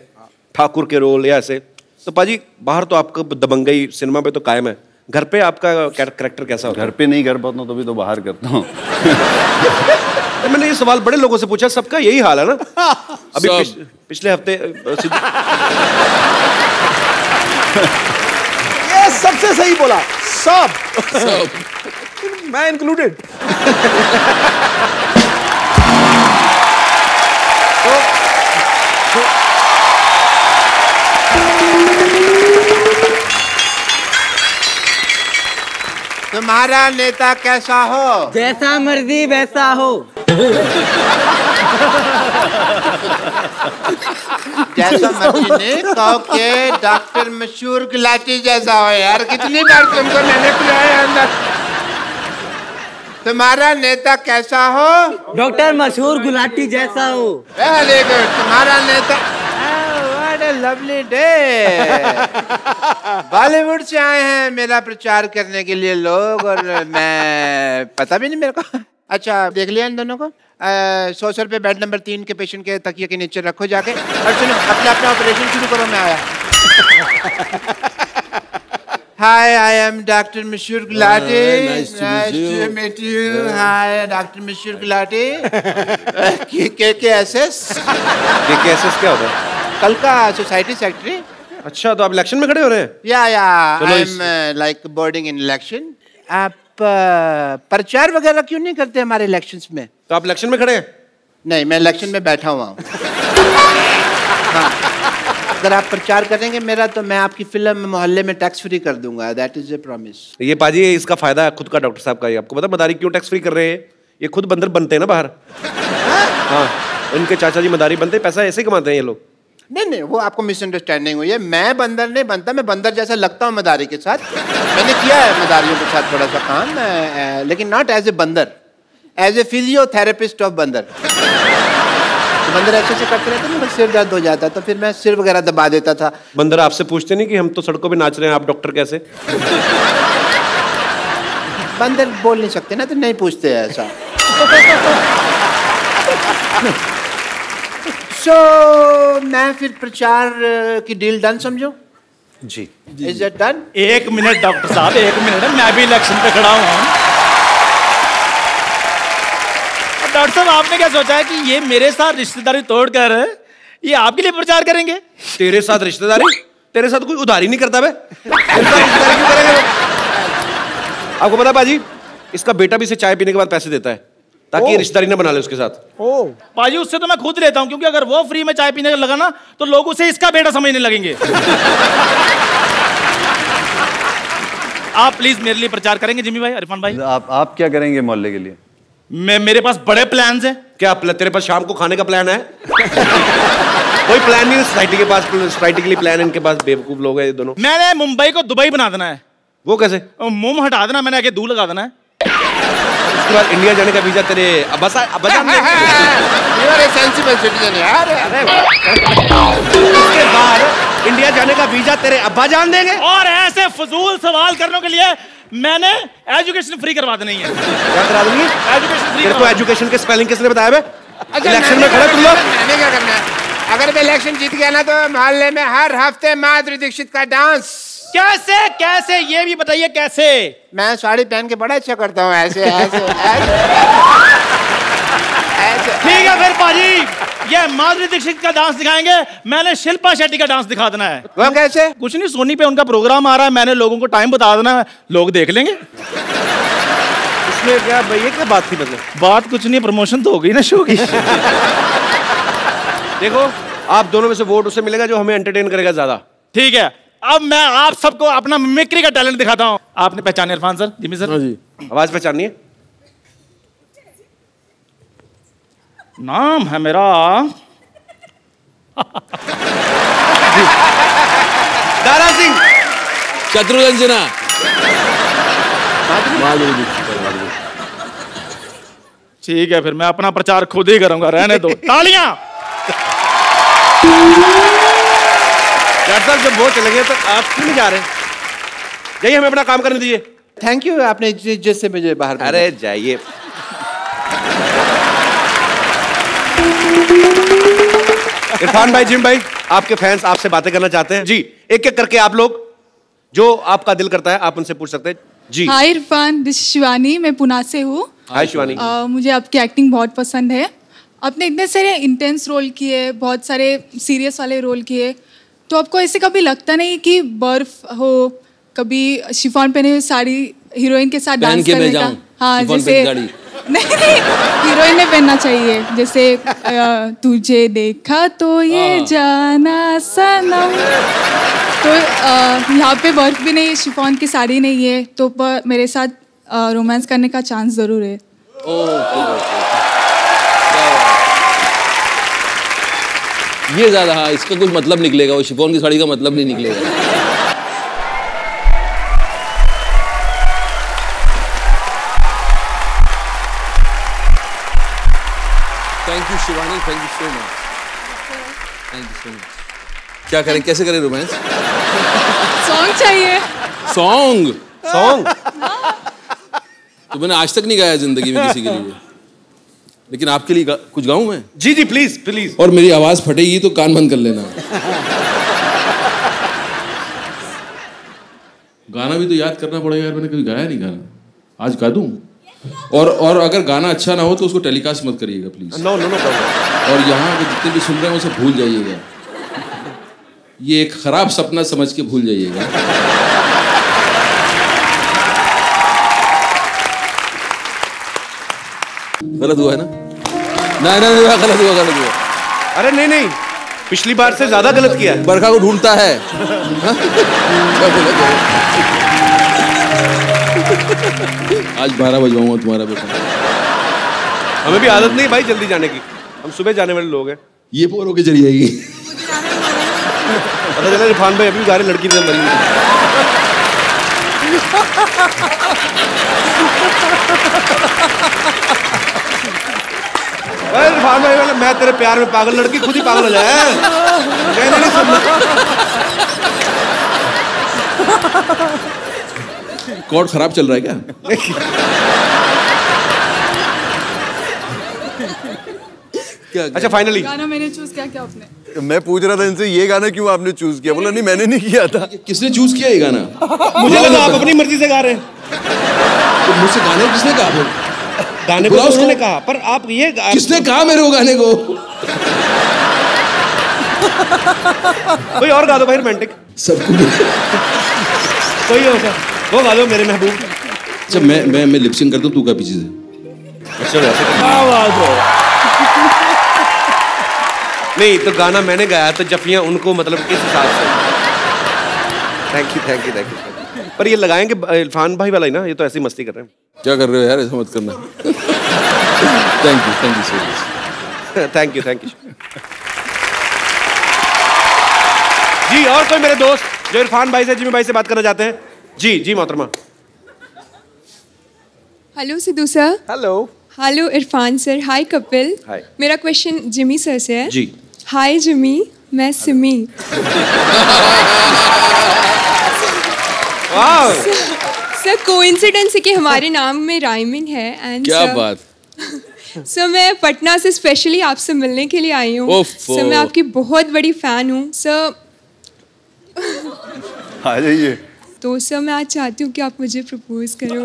ठाकुर के रोल या ऐसे। तो पाजी बाहर तो आपका दबंगई सिनेमा पे तो कायम है, घर पे आपका कैरेक्टर कैसा होता है? घर पे नहीं कर पाता हूँ तभी तो बाहर करता हूँ। तो मैंने ये सवाल बड़े लोगों से पूछा, सबका यही हाल है ना। अभी पिछले हफ्ते ये सबसे सही बोला, सब। मैं इंक्लूडेड। तुम्हारा नेता कैसा हो? जैसा मर्जी वैसा हो। जैसा मर्जी नहीं, कहो के डॉक्टर मशहूर गुलाटी जैसा हो। यार कितनी बार तुमको मैंने बुलाया अंदर। तुम्हारा नेता कैसा हो? डॉक्टर मशहूर गुलाटी जैसा हो। Very good. तुम्हारा नेता, what a lovely day. Bollywood से आए हैं मेरा प्रचार करने के लिए लोग, और मैं पता भी नहीं मेरे को। अच्छा देख लिया इन दोनों को? 100 रुपये बेड नंबर 3 के पेशेंट के तकिए के नीचे रखो जाके, और सुनो अपना ऑपरेशन शुरू करो। मैं आया। Hi, I am Dr. Mashur Gulati. Nice to meet you. Hi, Dr. Mashur Gulati. KKSS. KKSS क्या होता है? कल का सोसाइटी सेक्रेटरी। अच्छा, तो आप इलेक्शन में खड़े हो रहे हैं? या I am like boarding in election. आप प्रचार वगैरह क्यों नहीं करते हमारे इलेक्शंस में? तो आप इलेक्शन में खड़े हैं? नहीं, मैं इलेक्शन में बैठा हुआ हूँ। हाँ, अगर आप प्रचार करेंगे मेरा तो मैं आपकी फिल्म मोहल्ले में टैक्स फ्री कर दूंगा। That is a promise. ये पाजी इसका फायदा खुद का डॉक्टर साहब का ही। आपको पता मदारी क्यों टैक्स फ्री कर रहे हैं? ये खुद बंदर बनते हैं ना बाहर। हाँ, इनके चाचा जी मदारी बनते, पैसा ऐसे ही कमाते हैं ये लोग। नहीं, वो आपको मिसअंडरस्टैंडिंग हुई है। मैं बंदर नहीं बनता, मैं बंदर जैसा लगता हूँ मदारी के साथ। मैंने किया है मदारियों के साथ थोड़ा सा काम, लेकिन नॉट एज ए बंदर, एज ए फिजियोथेरेपिस्ट ऑफ बंदर। बंदर ऐसे से करते रहते ना, सिर दर्द हो जाता, तो फिर मैं सिर वगैरह दबा देता था। बंदर आपसे पूछते नहीं कि हम तो सड़कों पे नाच रहे हैं, आप डॉक्टर कैसे? बंदर बोल नहीं सकते ना, तो नहीं पूछते ऐसा। मैं फिर प्रचार की डील डन समझो? जी। Is it done? 1 minute doctor साहब, 1 मिनट, मैं भी इलेक्शन पे खड़ा हूँ। डॉक्टर साहब आपने क्या सोचा है कि ये मेरे साथ रिश्तेदारी तोड़कर ये आपके लिए प्रचार करेंगे? तेरे साथ रिश्तेदारी? तेरे साथ कोई उधारी नहीं करता बे। रिश्तेदारी क्यों करेंगे? आपको पता बाजी, इसका बेटा भी इसे चाय पीने के बाद पैसे देता है ताकि ये रिश्तेदारी ना बना ले उसके साथ। बाजी उससे तो मैं खुद लेता हूँ, क्योंकि अगर वो फ्री में चाय पीने लगा ना तो लोग उसे इसका बेटा समझने लगेंगे। आप प्लीज मेरे लिए प्रचार करेंगे जिमी भाई, इरफान भाई? आप क्या करेंगे मोहल्ले के लिए? मेरे पास बड़े प्लान्स हैं। क्या तेरे पास शाम को खाने का प्लान है? कोई प्लान नहीं है सोसाइटी के पास। सोसाइटी के लिए प्लान है इनके पास, बेवकूफ लोग हैं ये दोनों। मैंने मुंबई को दुबई बना देना है। वो कैसे? मुंह हटा देना, मैंने आगे दूर लगा देना है। उसके बाद इंडिया जाने का वीजा तेरे अब्बा जान देंगे। You are a sensible citizen यार। उसके बाद इंडिया जाने का वीजा तेरे अब्बा जान देंगे। और ऐसे फजूल सवाल करने के लिए मैंने एजुकेशन फ्री करवा देनी है। क्या करा देंगे? Education free. तेरे को एजुकेशन के स्पेलिंग किसने बताया बे? अच्छा, इलेक्शन में खड़े तुम लोग। मैंने क्या करना है? अगर मैं इलेक्शन जीत गया ना तो मोहल्ले में हर हफ्ते माधुरी दीक्षित का डांस। कैसे कैसे ये भी बताइए कैसे? मैं साड़ी पहन के बड़ा अच्छा करता हूँ, ऐसे ऐसे ऐसे। ठीक है फिर पाजी, ये माधुरी दीक्षित का डांस दिखाएंगे, मैंने शिल्पा शेट्टी का डांस दिखा देना है। वो कैसे? कुछ नहीं, सोनी पे उनका प्रोग्राम आ रहा है, मैंने लोगों को टाइम बता देना है, लोग देख लेंगे। इसमें क्या भैया, क्या बात थी? मतलब बात कुछ नहीं, प्रमोशन तो हो गई ना शो की। देखो आप दोनों में से वोट उसे मिलेगा जो हमें एंटरटेन करेगा ज्यादा। ठीक है, अब मैं आप सबको अपना मिमिक्री का टैलेंट दिखाता हूँ। आपने पहचाने इरफान सर, जिमी सर? हाँ जी। आवाज पहचानी है? नाम है मेरा दारा सिंह। शत्रुघ्न सिन्हा। ठीक है, फिर मैं अपना प्रचार खुद ही करूंगा, रहने दो। तालियां। डॉक्टर साहब जब वो चले गए तो आप क्यों नहीं जा रहे? जाइए, हमें अपना काम करने दीजिए। थैंक यू, आपने जिससे मुझे बाहर। अरे जाइए। इरफान भाई, जिम भाई, आपके फैंस आपसे बातें करना चाहते हैं। जी, एक एक करके आप लोग जो आपका दिल करता है आप उनसे पूछ सकते हैं। जी। हाय इरफान, दिस शिवानी, मैं पुणे से हूँ। हाय शिवानी। मुझे आपकी एक्टिंग बहुत पसंद है। आपने इतने सारे इंटेंस रोल किए, बहुत सारे सीरियस वाले रोल किए, तो आपको ऐसे कभी लगता नहीं कि बर्फ हो, कभी शिफॉन पहने हुए साड़ी हीरोइन के साथ डांस करने का? हाँ, जैसे नहीं, हीरोइन ने पहनना चाहिए, जैसे तुझे देखा तो ये जाना सनम। तो यहाँ पे बर्फ भी नहीं है, शिफॉन की साड़ी नहीं है, तो मेरे साथ रोमांस करने का चांस जरूर है। ये ज्यादा, हाँ, इसका कुछ मतलब निकलेगा, वो शिफॉन की साड़ी का मतलब नहीं निकलेगा। Thank you Shivani, thank you so much, thank you so much. क्या करें, कैसे करें रोमांस? सॉन्ग चाहिए। सॉन्ग? तो मैंने आज तक नहीं गाया जिंदगी में किसी के लिए, लेकिन आपके लिए कुछ गाऊं मैं? जी जी, प्लीज प्लीज। और मेरी आवाज फटेगी तो कान बंद कर लेना। गाना भी तो याद करना पड़ेगा यार, मैंने कभी गाया नहीं गाना, आज गा दूं। और अगर गाना अच्छा ना हो तो उसको टेलीकास्ट मत करिएगा प्लीज। No no no. और यहाँ पे जितने भी सुन रहे हैं उसे भूल जाइएगा, ये एक खराब सपना समझ के भूल जाइएगा। गलत हुआ है ना? नहीं नहीं हुआ, गलत हुआ, गलत हुआ। अरे नहीं नहीं, पिछली बार से ज्यादा गलत किया। बरखा को ढूंढता है। आज 12 बजवाऊंगा तुम्हारा बेटा। हमें भी आदत नहीं भाई जल्दी जाने की, हम सुबह जाने वाले लोग हैं। ये पोर होके चली जाएगी। पता चला इरफान भाई अभी गाड़ी लड़की में मरी। इरफान भाई वाला, मैं तेरे प्यार में पागल, लड़की खुद ही पागल हो जाए। नहीं कोड खराब चल रहा है क्या? क्या? अच्छा फाइनली गाना मैंने चूज किया क्या आपने? मैं पूछ रहा था इनसे ये गाना क्यों आपने चूज किया, बोला नहीं मैंने नहीं किया था। किसने चूज किया ये गाना? मुझे लगा आप अपनी मर्जी से गा रहे हैं। तो मुझसे गाने किसने कहा फिर? गाने को उन्होंने कहा, पर आप ये किसने कहा मेरे को गाने को? कोई और गा दो भाई, रोमांटिक सबको कोई हो सर, वो गा दो मेरे महबूब। अच्छा मैं लिपसिंग करता हूँ, तू का पीछे से। अच्छा नहीं तो गाना मैंने गाया तो जफियां उनको, मतलब किस हिसाब से? Thank you thank you thank you. पर ये लगाएंगे इरफान भाई वाला ही ना, ये तो ऐसी मस्ती कर रहे हैं। क्या कर रहे हो यार, ऐसा मत करना। Thank you so much. Thank you जी। और कोई मेरे दोस्त जो इरफान भाई से, जिमी भाई से बात करना चाहते हैं? जी जी मोहतरमा। Hello Sidhu sir. Hello Irfan sir. Hi Kapil. Hi. मेरा क्वेश्चन जिमी सर से है। जी। हाय जिमी, मैं सिमी। सर कोइंसिडेंस है कि हमारे नाम में राइमिंग है। एंड क्या बात। सर मैं पटना से स्पेशली आपसे मिलने के लिए आई हूँ। सर मैं आपकी बहुत बड़ी फैन हूँ सर। आ जाइए। तो सर मैं आज चाहती हूँ कि आप मुझे प्रपोज करो।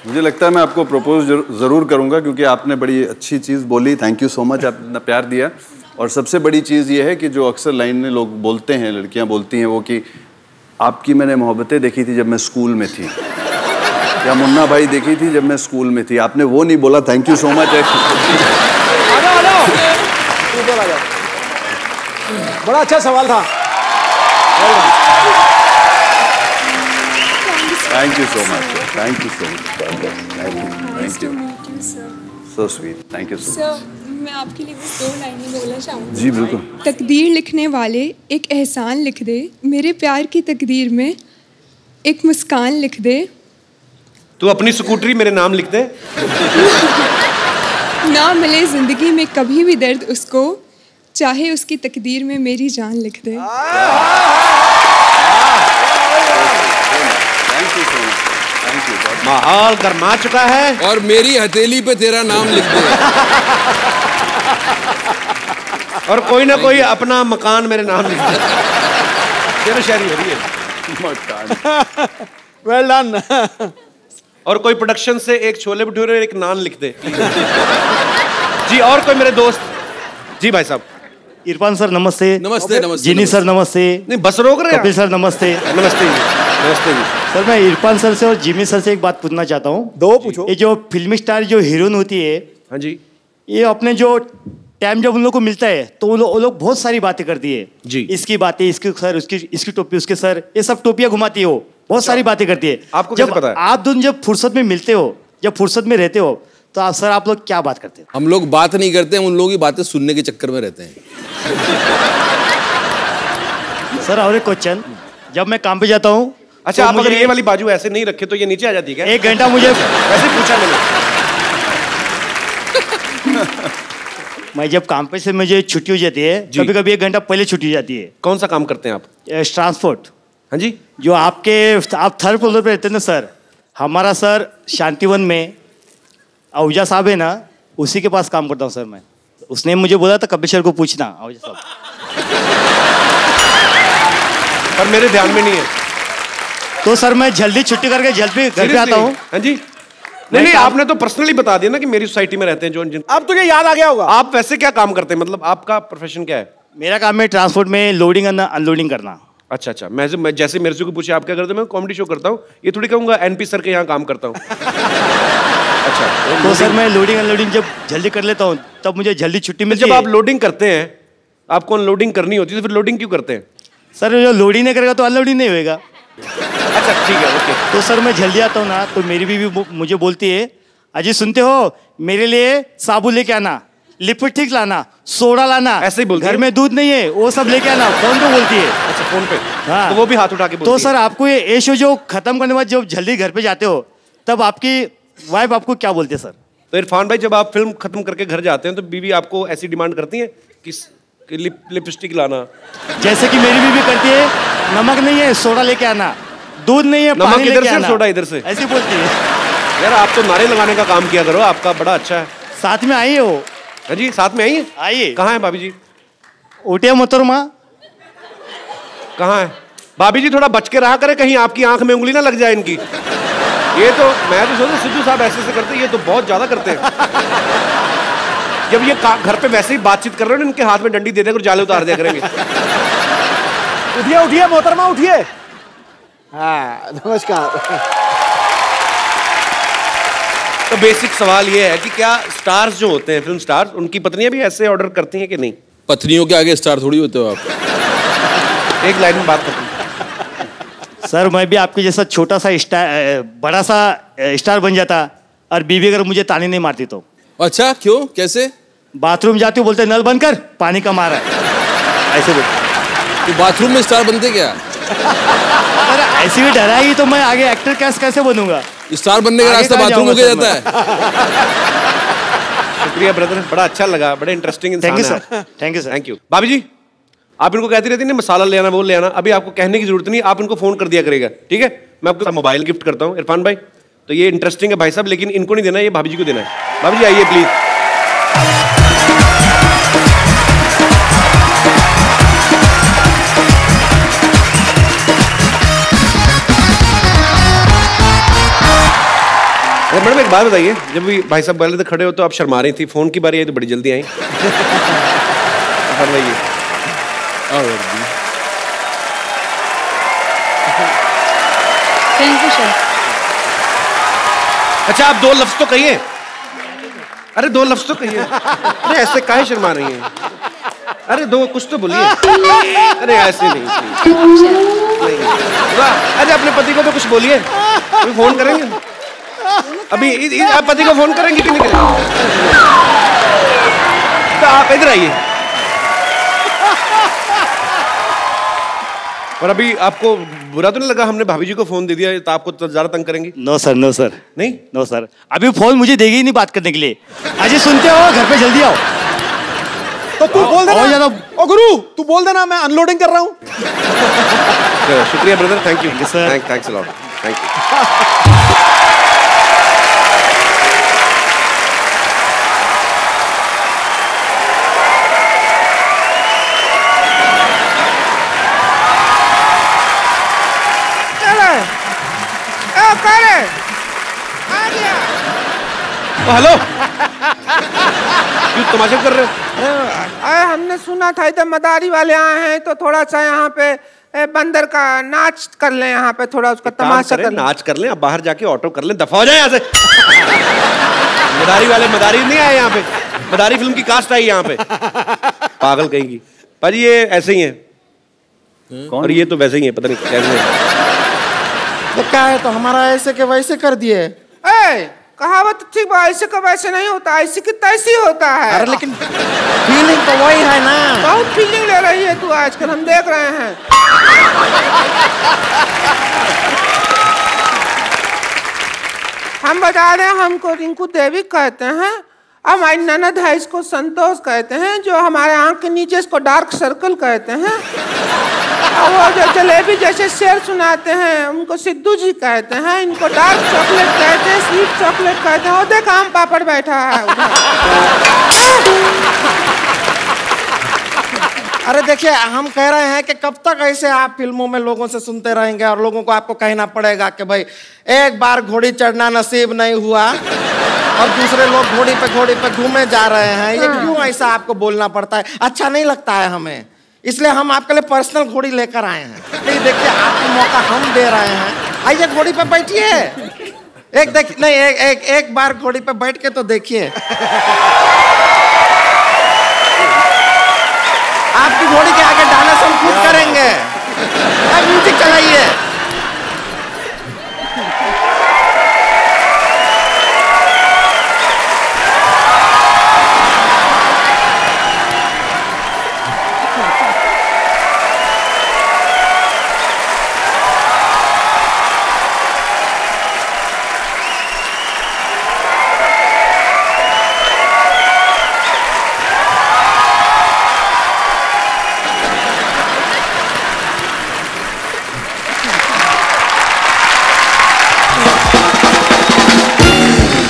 मुझे लगता है मैं आपको प्रपोज ज़रूर करूंगा, क्योंकि आपने बड़ी अच्छी चीज़ बोली। थैंक यू सो मच, आपने इतना प्यार दिया। और सबसे बड़ी चीज़ ये है कि जो अक्सर लाइन में लोग बोलते हैं, लड़कियां बोलती हैं वो, कि आपकी मैंने मोहब्बतें देखी थी जब मैं स्कूल में थी, या मुन्ना भाई देखी थी जब मैं स्कूल में थी। आपने वो नहीं बोला, थैंक यू सो मच। ऊपर आ जाओ। बड़ा अच्छा सवाल था। Thank you so much, thank you so much, thank you, so sweet, thank you so much. मैं आपके लिए बस 2 लाइनें बोलना चाहूँगी। जी बिल्कुल। तकदीर लिखने वाले एक एहसान लिख दे, मेरे प्यार की तकदीर में एक मुस्कान लिख दे। तू अपनी स्कूटरी मेरे नाम लिख दे। ना मिले जिंदगी में कभी भी दर्द उसको, चाहे उसकी तकदीर में मेरी जान लिख दे। माहौल गरमा चुका है। और मेरी हथेली पे तेरा नाम लिख दे। और कोई ना कोई अपना मकान मेरे नाम लिख दे। तेरा शायरी हो रही है। मकान। Well done. और कोई प्रोडक्शन से एक छोले भटूरे और एक नान लिख दे। जी और कोई मेरे दोस्त। जी भाई साहब। इरफान सर नमस्ते। नमस्ते नमस्ते। जिनी सर नमस्ते। नहीं बस रोक रहे हैं। कपिल सर नमस्ते। नमस्ते जी। नमस्ते जी। सर मैं इरफान सर से और जिमी सर से एक बात पूछना चाहता हूँ। दो पूछो। ये जो फिल्मी स्टार जो हीरोइन होती है, हाँ जी, ये अपने जो टाइम जब उन लोग को मिलता है तो वो लोग बहुत सारी बातें करती है जी। इसकी बातें, इसकी सर, इसकी टोपी, उसके सर, ये सब टोपियां घुमाती है, वो बहुत सारी बातें करती है। आपको कैसे पता है? आप दोनों जब फुर्सत में मिलते हो, जब फुर्सत में रहते हो, तो आप सर आप लोग क्या बात करते हो? हम लोग बात नहीं करते हैं, उन लोगों की बातें सुनने के चक्कर में रहते हैं। सर और एक क्वेश्चन, जब मैं काम पे जाता हूँ। अच्छा तो आप अगर मुझे ये वाली बाजू ऐसे नहीं रखे तो ये नीचे आ जाती है क्या? 1 घंटा मुझे वैसे पूछा मैंने। मैं जब काम पे से मुझे छुट्टी हो जाती है, कभी कभी 1 घंटा पहले छुट्टी हो जाती है। कौन सा काम करते हैं आप? ट्रांसपोर्ट। हाँ जी। जो आप 3rd फ्लोर पे रहते हैं ना सर, हमारा सर शांतिवन में आहूजा साहब है ना, उसी के पास काम करता हूँ सर मैं। उसने मुझे बोला था कपिल सर को पूछना आहूजा साहब, पर मेरे ध्यान में नहीं है। तो सर मैं जल्दी छुट्टी करके जल्दी घर पे आता हूँ। हाँ जी। नहीं आपने तो पर्सनली बता दिया ना कि मेरी सोसाइटी में रहते हैं जो जिन। अब तुझे याद आ गया होगा। आप वैसे क्या काम करते हैं, मतलब आपका प्रोफेशन क्या है? मेरा काम है ट्रांसपोर्ट में लोडिंग करना, अनलोडिंग करना। अच्छा अच्छा, मैं जैसे मेरे से को पूछे आप क्या करते हैं, मैं कॉमेडी शो करता हूँ, ये थोड़ी कहूँगा एनपी सर के यहाँ काम करता हूँ। अच्छा तो सर मैं लोडिंग अनलोडिंग जब जल्दी कर लेता हूँ तब मुझे जल्दी छुट्टी मिलती है। जब आप लोडिंग करते हैं, आपको अनलोडिंग करनी होती है, तो फिर लोडिंग क्यों करते हैं? सर जो लोडिंग नहीं करेगा तो अनलोडिंग नहीं होएगा। अच्छा ठीक है, ओके। तो सर मैं जल्दी आता हूँ ना, तो मेरी बीवी मुझे बोलती है, अजी सुनते हो, मेरे लिए साबुन लेके आना, लिपस्टिक लाना, सोडा लाना, ऐसे ही बोलती घर में दूध नहीं है वो सब लेके आना। फोन पे बोलती है। अच्छा फोन पे। हाँ। तो वो भी हाथ उठा के बोलती तो है। सर आपको ये शो जो खत्म करने के बाद जब जल्दी घर पे जाते हो, तब आपकी वाइफ आपको क्या बोलते हैं सर? तो इरफान भाई जब आप फिल्म खत्म करके घर जाते हैं तो बीवी आपको ऐसी डिमांड करती है कि लिपस्टिक लाना? जैसे कि मेरी बीवी करती है, नमक नहीं है सोडा लेके आना, दूध नहीं है नमक इधर से, सोडा इधर से, ऐसी बोलती है। यार आप तो नारे लगाने का काम किया करो, आपका बड़ा अच्छा है। साथ में आई है वो। हाँ जी साथ में आई है। आइए। कहाँ है भाभी जी? उठिया मोहतरमा। कहाँ है भाभी जी? थोड़ा बच के रहा करे, कहीं आपकी आंख में उंगली ना लग जाए इनकी। ये तो मैं तो सोचता सिद्धू साहब ऐसे करते हैं, ये तो बहुत ज्यादा करते हैं। जब ये घर पे वैसे ही बातचीत कर रहे हो, इनके हाथ में डंडी दे देकर जाले उतार दिया करेंगे। उठिए उठिए मोहतरमा उठिए। हाँ नमस्कार। तो बेसिक सवाल ये है कि क्या स्टार्स जो होते हैं, फिल्म स्टार्स, उनकी पत्नियां भी ऐसे ऑर्डर करती हैं कि नहीं? पत्नियों के आगे स्टार थोड़ी होते हो आप। एक लाइन में बात करते सर मैं भी आपके जैसा छोटा सा स्टार, बड़ा सा स्टार बन जाता, और बीवी अगर मुझे ताने नहीं मारती तो। अच्छा क्यों, कैसे? बाथरूम जाती हूँ, बोलते नल बंद कर, पानी कम आ रहा है, ऐसे बोलते। तो बाथरूम में स्टार बनते क्या? अगर ऐसी भी डराएगी तो मैं आगे एक्टर कैसे बनूंगा? स्टार बनने का रास्ता बाथरूम हो गया जाता है। शुक्रिया ब्रदर, बड़ा अच्छा लगा, बड़े इंटरेस्टिंग इंसान थैंक यू है। Sir, thank you sir. Thank you. भाभी जी आप इनको कहती रहती है ना मसाला ले आना, वो ले आना, अभी आपको कहने की जरूरत नहीं, आप इनको फोन कर दिया करेगा, ठीक है? मैं आपको मोबाइल गिफ्ट करता हूँ इरफान भाई। तो ये इंटरेस्टिंग है भाई साहब, लेकिन इनको नहीं देना, ये भाभी जी को देना है। भाभी जी आइए प्लीज। मैडम एक बात बताइए, जब भी भाई साहब पहले तो खड़े हो तो आप शर्मा रही थी, फोन की बारी आई तो बड़ी जल्दी आई। फरमाइए। किंगफिशर। अच्छा आप 2 लफ्ज तो कहिए। अरे 2 लफ्ज तो कहिए। अरे ऐसे काहे शर्मा रही हैं? अरे 2 कुछ तो बोलिए। अरे ऐसे नहीं। अरे अपने पति को तो कुछ बोलिए। फोन करेंगे अभी। आप पति को फोन करेंगे कि नहीं करेंगे? तो आप इधर आइए। और अभी आपको बुरा तो नहीं लगा हमने भाभी जी को फोन दे दिया तो आपको तो ज्यादा तंग करेंगे? No sir, no sir. नहीं? नो सर, अभी फोन मुझे देगी ही नहीं बात करने के लिए। अजय सुनते हो, घर पे जल्दी आओ। तो तू बोल देना। ओ गुरु, तू बोल देना मैं अनलोडिंग कर रहा हूँ। शुक्रिया brother, thank you sir. Thanks a lot, thank you. Hello, क्यों तमाशा कर रहे हो? अरे हमने सुना था इधर मदारी वाले आए हैं तो थोड़ा सा यहाँ पे बंदर का नाच कर लें, यहाँ पे थोड़ा उसका तमाशा कर लें। नाच कर लें, अब बाहर जाके ऑटो कर लें, दफा हो जाए यहाँ से। मदारी वाले मदारी नहीं आए यहाँ पे, मदारी फिल्म की कास्ट आई यहाँ पे। पागल कहेंगी। पर ये ऐसे ही है और ये तो वैसे ही है, पता नहीं कैसे तो क्या है, तो हमारा ऐसे के वैसे कर दिए। कहावत ठीक बा, ऐसे का वैसे नहीं होता, ऐसे की तैसी होता है। अरे लेकिन फीलिंग तो वही है ना। बहुत फीलिंग ले रही है तू आजकल, हम देख रहे हैं। हम बता रहे हैं, हमको रिंकू देवी कहते हैं, हमारी ननद है इसको संतोष कहते हैं, जो हमारे आंख के नीचे इसको डार्क सर्कल कहते हैं, और वो जो जलेबी जैसे शेर सुनाते हैं उनको सिद्धू जी कहते हैं, इनको डार्क चॉकलेट कहते हैं, स्वीट चॉकलेट कहते हैं। और देख आम पापड़ बैठा है। अरे देखिए, हम कह रहे हैं कि कब तक ऐसे आप फिल्मों में लोगों से सुनते रहेंगे और लोगों को आपको कहना पड़ेगा कि भाई एक बार घोड़ी चढ़ना नसीब नहीं हुआ और दूसरे लोग घोड़ी पे घूमे जा रहे हैं। ये क्यों ऐसा आपको बोलना पड़ता है? अच्छा नहीं लगता है हमें, इसलिए हम आपके लिए पर्सनल घोड़ी लेकर आए हैं। नहीं देखिए, आपको मौका हम दे रहे हैं, आइए घोड़ी पे बैठिए। एक बार घोड़ी पे बैठ के तो देखिए। आपकी घोड़ी के आगे डांस हम खुद करेंगे। अब म्यूजिक चलाइए।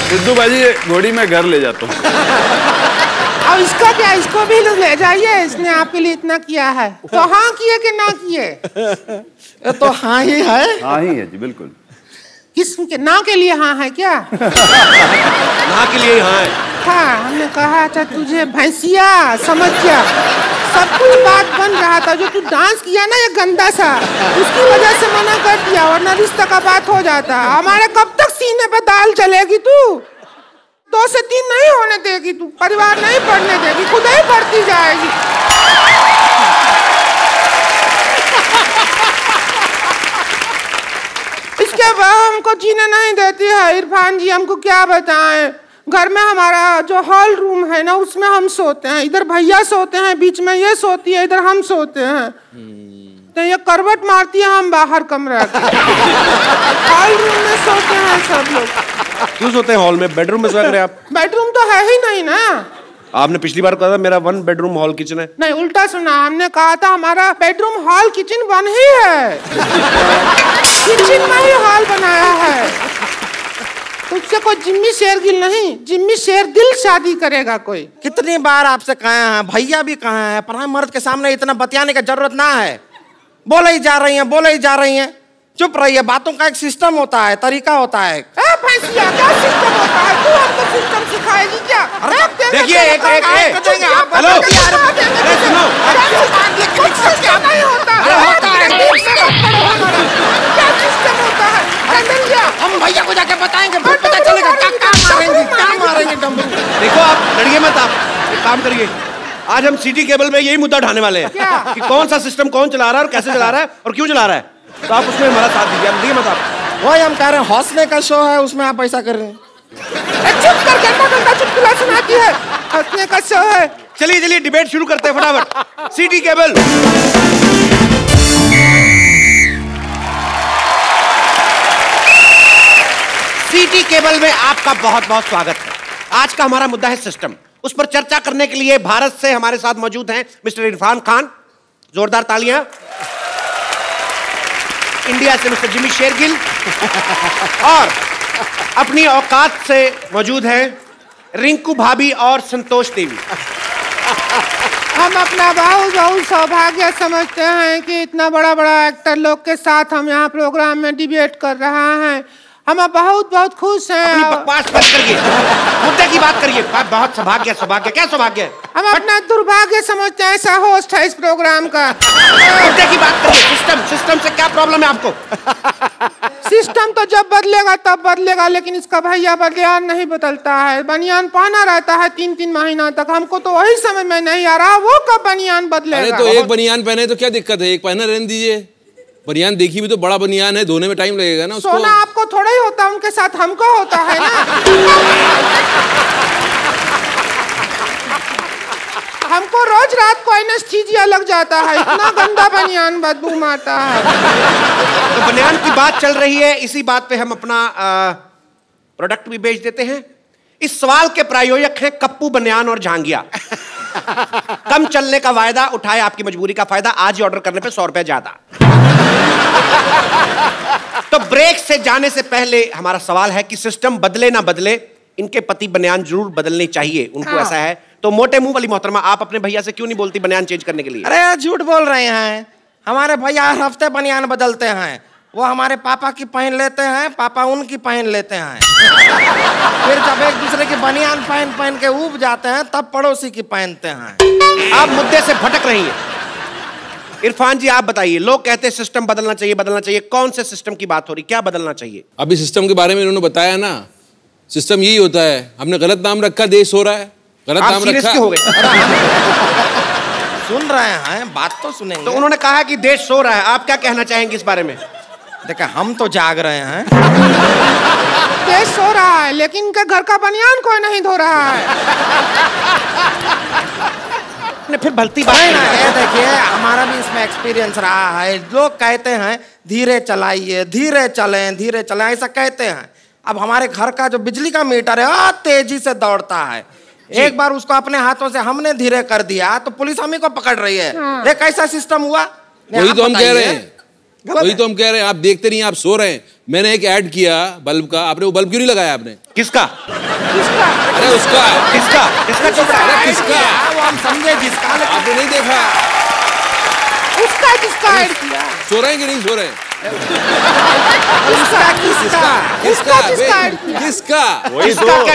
सिद्धू भाजी घोड़ी में घर ले जाता हूँ। अब इसका क्या, इसको भी ले जाइए, इसने आपके लिए इतना किया है। तो हाँ किए कि ना किए? तो हाँ ही है। हाँ ही है जी, बिल्कुल। किसके ना के लिए हाँ है क्या? ना के लिए हाँ है। हाँ, हमने कहा था तुझे भैंसिया, समझ क्या, सब कुछ बात बन रहा था। जो तू डांस किया ना ये गंदा सा, उसकी वजह से मना कर दिया, वरना रिश्ता का बात हो जाता। हमारे कब तक सीने पे दाल चलेगी तू? 2 से 3 नहीं होने देगी तू, परिवार नहीं पढ़ने देगी, खुद ही पढ़ती जाएगी। इसके बाद हमको जीने नहीं देती है इरफान जी, हमको क्या बताएं। घर में हमारा जो हॉल रूम है ना, उसमें हम सोते हैं, इधर भैया सोते हैं, बीच में ये सोती है, इधर हम सोते हैं। तो ये करवट मारती है, हम बाहर कमरा के हॉल रूम में सोते हैं सब लोग। क्यों सोते हैं हॉल में? बेडरूम में सोया करें आप। बेडरूम तो है ही नहीं ना। आपने पिछली बार कहा था मेरा 1 बेडरूम हॉल किचन है। नहीं, उल्टा सुना, हमने कहा था हमारा बेडरूम हॉल किचन 1 ही है। किचन में ही हॉल बनाया है। तुझसे कोई जिम्मी शेरगिल नहीं, जिम्मी शेरदिल शादी करेगा कोई। कितनी बार आपसे कहे हैं, भैया भी कहे हैं, पर मर्द के सामने इतना बतियाने की जरूरत ना है। बोले ही जा रही हैं। चुप रहिए, बातों का एक सिस्टम होता है, तरीका होता है। भैंसिया, क्या सिस्टम होता है? तू हमको सिस्टम सिखाएगी क्या? देखिए एक हेलो, सुनो, क्या सिस्टम होता है? आज हम सिटी केबल में यही मुद्दा उठाने वाले हैं कि कौन सा सिस्टम कौन चला रहा है और कैसे चला रहा है और क्यों चला रहा है। तो आप उसमें हमारा साथ दीजिए, हम दिए मत आप। वही हम कह रहे हैं, हौसले का शो है, उसमें आप ऐसा कर रहे हैं। चुप कर, गंदा चुटकुला सुनाती है, हंसने का शो है। चलिए चलिए डिबेट शुरू करते हैं फटाफट। City cable. सिटी केबल में आपका बहुत बहुत स्वागत है। आज का हमारा मुद्दा है सिस्टम। उस पर चर्चा करने के लिए भारत से हमारे साथ मौजूद हैं मिस्टर इरफान खान, जोरदार तालियां। इंडिया से मिस्टर जिमी शेरगिल और अपनी औकात से मौजूद हैं रिंकू भाभी और संतोष देवी। हम अपना बहुत सौभाग्य समझते हैं कि इतना बड़ा एक्टर लोग के साथ हम यहाँ प्रोग्राम में डिबेट कर रहे हैं। हम बहुत खुश हैं। अपनी बकवास बंद करिए, मुद्दे की बात करिए। बहुत सौभाग्य, क्या सौभाग्य है? हम अपना दुर्भाग्य समझते हैं, ऐसा होस्ट है इस प्रोग्राम का। मुद्दे की बात करिए। सिस्टम से क्या प्रॉब्लम है आपको? सिस्टम तो जब बदलेगा तब बदलेगा, लेकिन इसका भैया बनियान नहीं बदलता है। बनियान पहना रहता है 3-3 महीना तक। हमको तो वही समझ में नहीं आ रहा, वो कब बनियान बदलेगा। अरे तो एक बनियान पहने तो क्या दिक्कत है, एक पहना रहने दीजिए। बनियान देखी भी तो बड़ा बनियान है, धोने में टाइम लगेगा ना उसको। सोना आपको थोड़ा ही होता, उनके साथ हमको होता है ना। हमको रोज रात को एनेस्थीसिया लग जाता है, इतना गंदा बनियान बदबू मारता है। तो बनियान की बात चल रही है, इसी बात पे हम अपना प्रोडक्ट भी बेच देते हैं। इस सवाल के प्रायोजक हैं कप्पू बनियान और झांगिया। कम चलने का वायदा, उठाए आपकी मजबूरी का फायदा। आज ही ऑर्डर करने पे 100 रुपए ज्यादा। तो ब्रेक से जाने से पहले हमारा सवाल है कि सिस्टम बदले ना बदले, इनके पति बनियान जरूर बदलनी चाहिए, उनको ऐसा है। तो मोटे मुंह वाली मोहतरमा, आप अपने भैया से क्यों नहीं बोलती बनियान चेंज करने के लिए? अरे झूठ बोल रहे हैं, हमारे भैया हर हफ्ते बनियान बदलते हैं। वो हमारे पापा की पहन लेते हैं, पापा उनकी पहन लेते हैं। फिर जब एक दूसरे की बनियान पहन के ऊब जाते हैं, तब पड़ोसी की पहनते हैं। आप मुद्दे से भटक रही हैं। इरफान जी आप बताइए, लोग कहते हैं सिस्टम बदलना चाहिए। कौन से सिस्टम की बात हो रही, क्या बदलना चाहिए? अभी सिस्टम के बारे में इन्होंने बताया ना, सिस्टम यही होता है। हमने गलत नाम रखा, देश हो रहा है, गलत नाम रखा। हो गए? सुन रहे हैं, बात तो सुनेंगे। तो उन्होंने कहा कि देश सो रहा है, आप क्या कहना चाहेंगे इस बारे में? देखा, हम तो जाग रहे हैं। देश सो रहा है, लेकिन इनके घर का बनियान कोई नहीं धो रहा है। फिर भलती बात है। देखिए, हमारा भी इसमें एक्सपीरियंस रहा है। लोग कहते हैं धीरे चलाइए, धीरे चलें, ऐसा कहते हैं। अब हमारे घर का जो बिजली का मीटर है तेजी से दौड़ता है। एक बार उसको अपने हाथों से हमने धीरे कर दिया तो पुलिस हम ही को पकड़ रही है। ये कैसा सिस्टम हुआ? वही तो हम कह रहे हैं, आप देखते नहीं, आप सो रहे हैं। मैंने एक ऐड किया बल्ब का, आपने वो बल्ब क्यों नहीं लगाया आपने? किसका? अरे उसका। किसका चोपड़ा? किसका? वो हम समझे जिसका, आपने नहीं देखा। किसका ऐड किया? सो रहे हैं कि नहीं सो रहे हैं?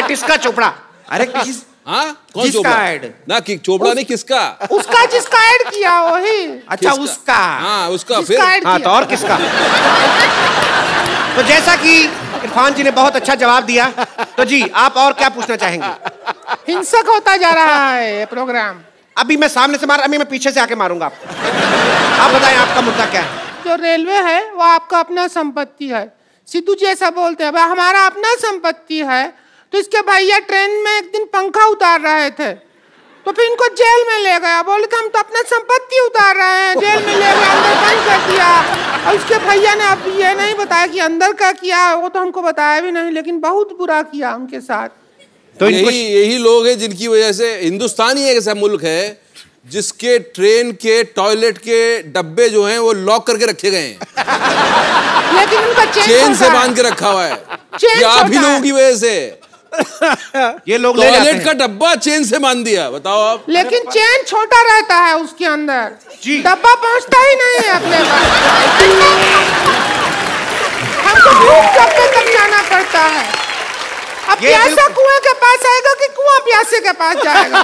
किसका चोपड़ा? अरे किस? हाँ, कौन चोपड़ा? ना कि चोपड़ा नहीं, किसका? उसका जिसका ऐड किया वही। अच्छा उसका। हाँ उसका। फिर हाँ तो और किसका? तो जैसा कि इरफान जी ने बहुत अच्छा जवाब दिया, तो जी आप और क्या पूछना चाहेंगे? हिंसक होता जा रहा है ये प्रोग्राम। अभी मैं सामने से अभी मैं पीछे से आके मारूंगा आपको। आप बताएं आपका मुद्दा क्या है? जो रेलवे है वो आपका अपना संपत्ति है। सिद्धू जी ऐसा बोलते हैं, हमारा अपना संपत्ति है। तो इसके भैया ट्रेन में एक दिन पंखा उतार रहे थे, तो फिर इनको जेल में ले गया। बोले थे हम तो अपना संपत्ति उतार रहे हैं, जेल में ले गया, अंदर बंद कर दिया। और उसके भैया ने अब ये नहीं बताया कि अंदर का किया, वो तो हमको बताया भी नहीं, लेकिन बहुत बुरा किया उनके साथ। तो यही लोग हैं जिनकी वजह से हिंदुस्तान ही एक ऐसा मुल्क है जिसके ट्रेन के टॉयलेट के डब्बे जो हैं वो लॉक करके रखे गए हैं। लेकिन उनका चेन से बांध के रखा हुआ है। ये आप ही लोगों की वजह से ये लोग टॉयलेट का डब्बा चेन से बांध दिया। बताओ आप। लेकिन चेन छोटा रहता है उसके अंदर, डब्बा पहुंचता ही नहीं है अपने पास। हमको खूब डब्बे तक जाना पड़ता है। अब प्यासा कुएं के पास आएगा कि कुआं प्यासे के पास जाएगा?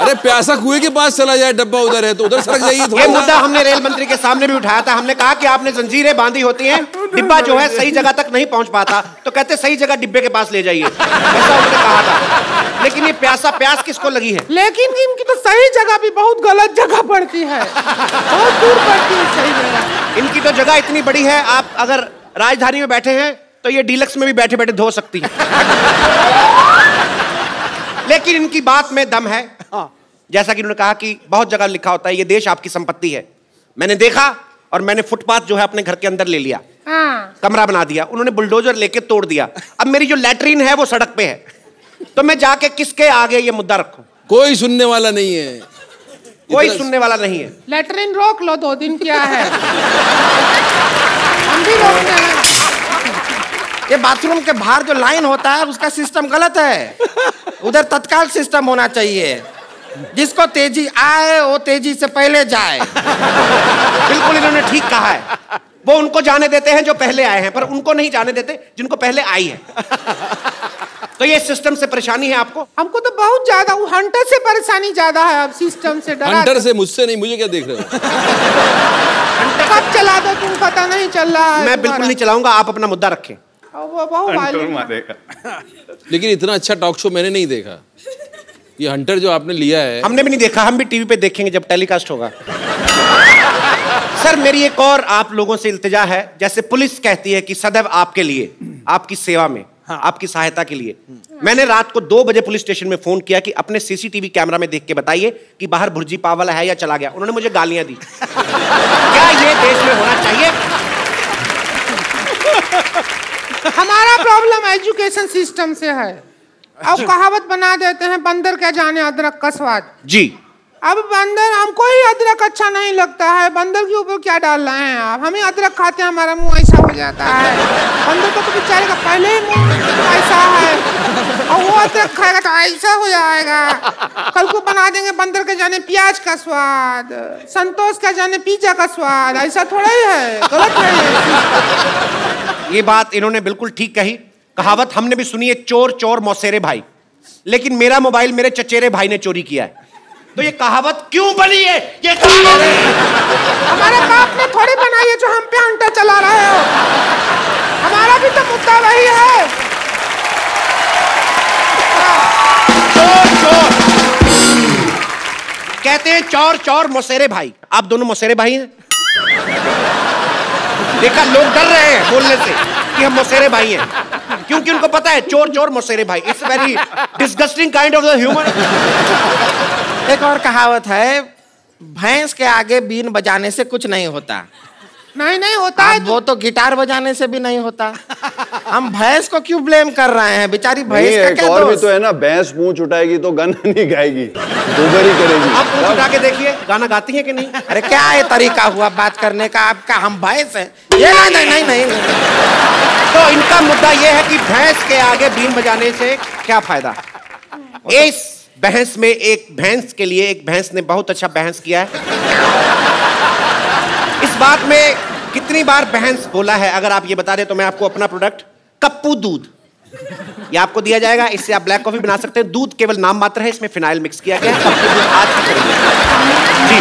अरे प्यासा कुएं के पास चला जाए, डब्बा उधर है तो उधर सरक जाइए। ये मुद्दा हमने रेल मंत्री के सामने भी उठाया था। हमने कहा कि आपने जंजीरें बांधी होती हैं, डिब्बा जो है सही जगह तक नहीं पहुंच पाता, तो कहते सही जगह डिब्बे के पास ले जाइए, ऐसा उन्होंने कहा था। लेकिन ये प्यास किसको लगी है? लेकिन इनकी तो सही जगह भी बहुत गलत जगह पड़ती है, बहुत दूर पड़ती है सही जगह। इनकी तो जगह इतनी बड़ी है, आप अगर राजधानी में बैठे हैं तो ये डीलक्स में भी बैठे बैठे धो सकती है। लेकिन इनकी बात में दम है। जैसा कि उन्होंने कहा कि बहुत जगह लिखा होता है ये देश आपकी संपत्ति है। मैंने देखा और मैंने फुटपाथ जो है अपने घर के अंदर ले लिया, कमरा बना दिया, उन्होंने बुलडोजर लेके तोड़ दिया। अब मेरी जो लैट्रीन है वो सड़क पे है, तो मैं जाके किसके आगे ये मुद्दा रखूं? कोई सुनने वाला नहीं है, कोई सुनने वाला नहीं है। लैट्रिन रोक लो 2 दिन, क्या है? हम भी रोकते हैं। ये बाथरूम के बाहर जो लाइन होता है उसका सिस्टम गलत है, उधर तत्काल सिस्टम होना चाहिए, जिसको तेजी आए वो तेजी से पहले जाए। बिल्कुल इन्होंने ठीक कहा है। वो उनको जाने देते हैं जो पहले आए हैं, पर उनको नहीं जाने देते जिनको पहले आई है। तो ये सिस्टम से परेशानी है आपको? हमको तो बहुत ज्यादा, वो हंटर से परेशानी ज्यादा है। अब सिस्टम से डरा। हंटर से? मुझसे नहीं, मुझे क्या देख रहे हो? कब चला दो तुम, पता नहीं चल रहा है। मैं बिल्कुल नहीं चलाऊंगा, आप अपना मुद्दा रखें। लेकिन इतना अच्छा टॉक शो मैंने नहीं देखा। ये हंटर जो आपने लिया है, हमने भी नहीं देखा, हम भी टीवी पे देखेंगे जब टेलीकास्ट होगा। सर मेरी एक और आप लोगों से इल्तिजा है, जैसे पुलिस कहती है कि सदैव आपके लिए, आपकी सेवा में, आपकी सहायता के लिए। मैंने रात को 2 बजे पुलिस स्टेशन में फोन किया कि अपने सीसीटीवी कैमरा में देख के बताइए कि बाहर भुर्जी पाव वाला है या चला गया। उन्होंने मुझे गालियां दी। क्या ये देश में होना चाहिए? हमारा प्रॉब्लम एजुकेशन सिस्टम से है। अब कहावत बना देते हैं, बंदर क्या जाने अदरक का स्वाद। जी। अब बंदर, हमको ही अदरक अच्छा नहीं लगता है, बंदर के ऊपर क्या डाल रहे हैं आप? हम ही अदरक खाते हैं, हमारा मुंह ऐसा हो जाता है। बंदर को तो बेचारे का पहले ही मुंह ऐसा है, और वो अदरक खाएगा तो ऐसा हो जाएगा। कल को बना देंगे बंदर के जाने प्याज का स्वाद, संतोष का जाने पिज्जा का स्वाद। ऐसा थोड़ा ही है, गलत है। ये बात इन्होंने बिल्कुल ठीक कही। कहावत हमने भी सुनी है, चोर चोर मौसेरे भाई। लेकिन मेरा मोबाइल मेरे चचेरे भाई ने चोरी किया है, तो ये कहावत क्यों बनी है? ये कहावत हमारे बाप ने थोड़ी बनाई है जो हम पे हंटर चला रहे हो। हमारा भी तो मुद्दा वही है। चोर चोर कहते हैं, चोर चोर मौसेरे भाई। आप दोनों मौसेरे भाई हैं? देखा, लोग डर रहे हैं बोलने से कि हम मौसेरे भाई हैं, क्योंकि उनको पता है चोर चोर मौसेरे भाई। It's very disgusting kind of the humour. एक और कहावत है, भैंस के आगे बीन बजाने से कुछ नहीं होता। नहीं होता है। वो तो गिटार बजाने से भी नहीं होता। हम भैंस को क्यों ब्लेम कर रहे हैं? बेचारी भैंस का क्या और भी दोष? तो है ना, भैंस पूंछ उठाएगी तो गाना नहीं गाएगी, गोबर ही करेगी। आप पूंछ उठा के देखिए, गाना गाती है कि नहीं? अरे क्या ये तरीका हुआ बात करने का आपका? हम भैंस हैं? ये नहीं। तो इनका मुद्दा ये है कि भैंस के आगे बीन बजाने से क्या फायदा? इस बहस में एक भैंस के लिए एक भैंस ने बहुत अच्छा बहस किया है। इस बात में कितनी बार बहस बोला है, अगर आप ये बता दें तो मैं आपको अपना प्रोडक्ट कप्पू दूध, ये आपको दिया जाएगा। इससे आप ब्लैक कॉफी बना सकते हैं। दूध केवल नाम मात्र है, इसमें फिनाइल मिक्स किया गया है। कप्पू दूध आज की खरीदिए। जी।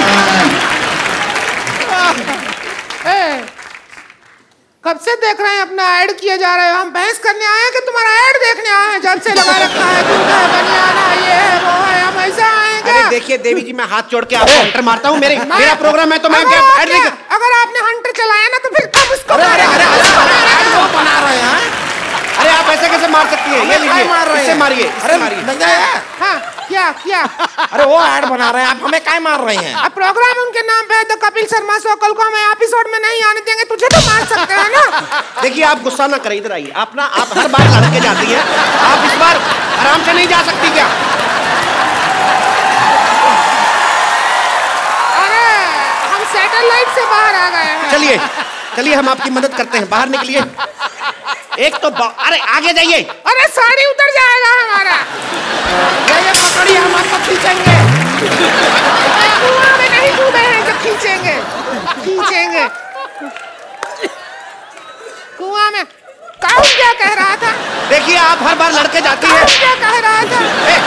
कब से देख रहे हैं अपना ऐड किया जा रहा है? हम बहस करने आए हैं कि तुम्हारा ऐड देखने आए हैं? जब से लगा रखा है, दूध है, बनियाना, ये है, वो है, हम ऐसा आए हैं? अरे देखिए देवी जी, मैं हाथ जोड़ के आपको हंटर मारता हूँ। मेरा प्रोग्राम है तो मैं क्या ऐड नहीं कर... अगर आपने हंटर चलाया ना तो फिर कब उसको बना रहे हैं? अरे आप ऐसे कैसे मार सकती हैं? ये लीजिए, इससे मारिए, इससे मारिए। हाँ, क्या? अरे वो ऐड बना रहे हैं, आप हमें क्या मार रहे हैं? अब प्रोग्राम उनके नाम पे है तो कपिल शर्मा शो, कल को हमें एपिसोड में नहीं आने देंगे, तुझे तो मार सकते हैं ना। देखिए आप गुस्सा ना करें, इधर आइए। आप हर बार लड़के जाती हैं, आप इस बार आराम से नहीं जा सकती क्या? अरे हम सैटेलाइट से बाहर आ गए हैं। चलिए हम आपकी मदद करते हैं, बाहर निकलिए। एक तो अरे आगे जाइए। अरे साड़ी उतर जाएगा हमारा। ये पकड़िए, हम आपको खींचेंगे। कुआं में नहीं डूबे हैं जो खींचेंगे। कुआं में। कौन क्या कह रहा था? देखिए आप हर बार लड़के जाती है। क्या कह रहा था?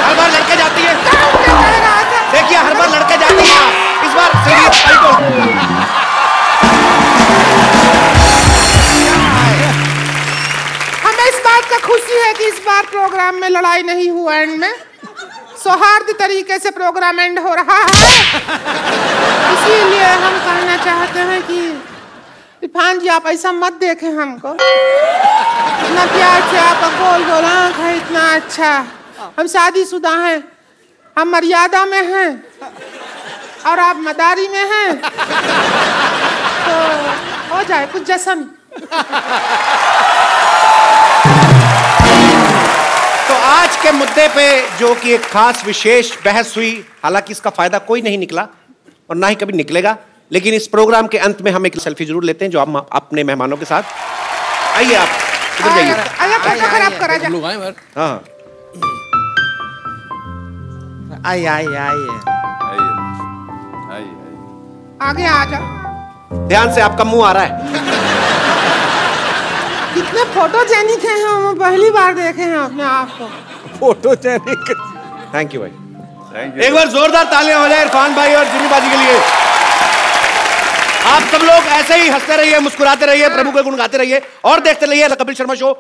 हर बार लड़के जाती है। कौन क्या कह रहा था? देखिए हर बार लड़के जाती है, इस बार हमें इस बात का खुशी है कि इस बार प्रोग्राम में लड़ाई नहीं हुआ एंड में। सौहार्द तरीके से प्रोग्राम एंड हो रहा है, इसीलिए हम कहना चाहते हैं कि इरफान जी आप ऐसा मत देखें हमको। इतना प्यार से आपका गोल गोल आँख है, इतना अच्छा। हम शादीशुदा हैं, हम मर्यादा में हैं और आप मदारी में हैं, तो हो जाए कुछ जश्न। तो आज के मुद्दे पे जो कि एक खास विशेष बहस हुई, हालांकि इसका फायदा कोई नहीं निकला और ना ही कभी निकलेगा, लेकिन इस प्रोग्राम के अंत में हम एक सेल्फी जरूर लेते हैं जो हम अपने मेहमानों के साथ। आइए आप इधर जाइए। हाँ आगे आ जाओ। ध्यान से, आपका मुंह आ रहा है। कितने फोटोजेनिक हैं हम, पहली बार देखे हैं अपने आप को। फोटोजेनिक। थैंक यू भाई। एक बार जोरदार तालियां हो जाए इरफान भाई और जिमी बाजी के लिए। आप सब लोग ऐसे ही हंसते रहिए, मुस्कुराते रहिए, प्रभु के गुण गाते रहिए और देखते रहिए द कपिल शर्मा शो।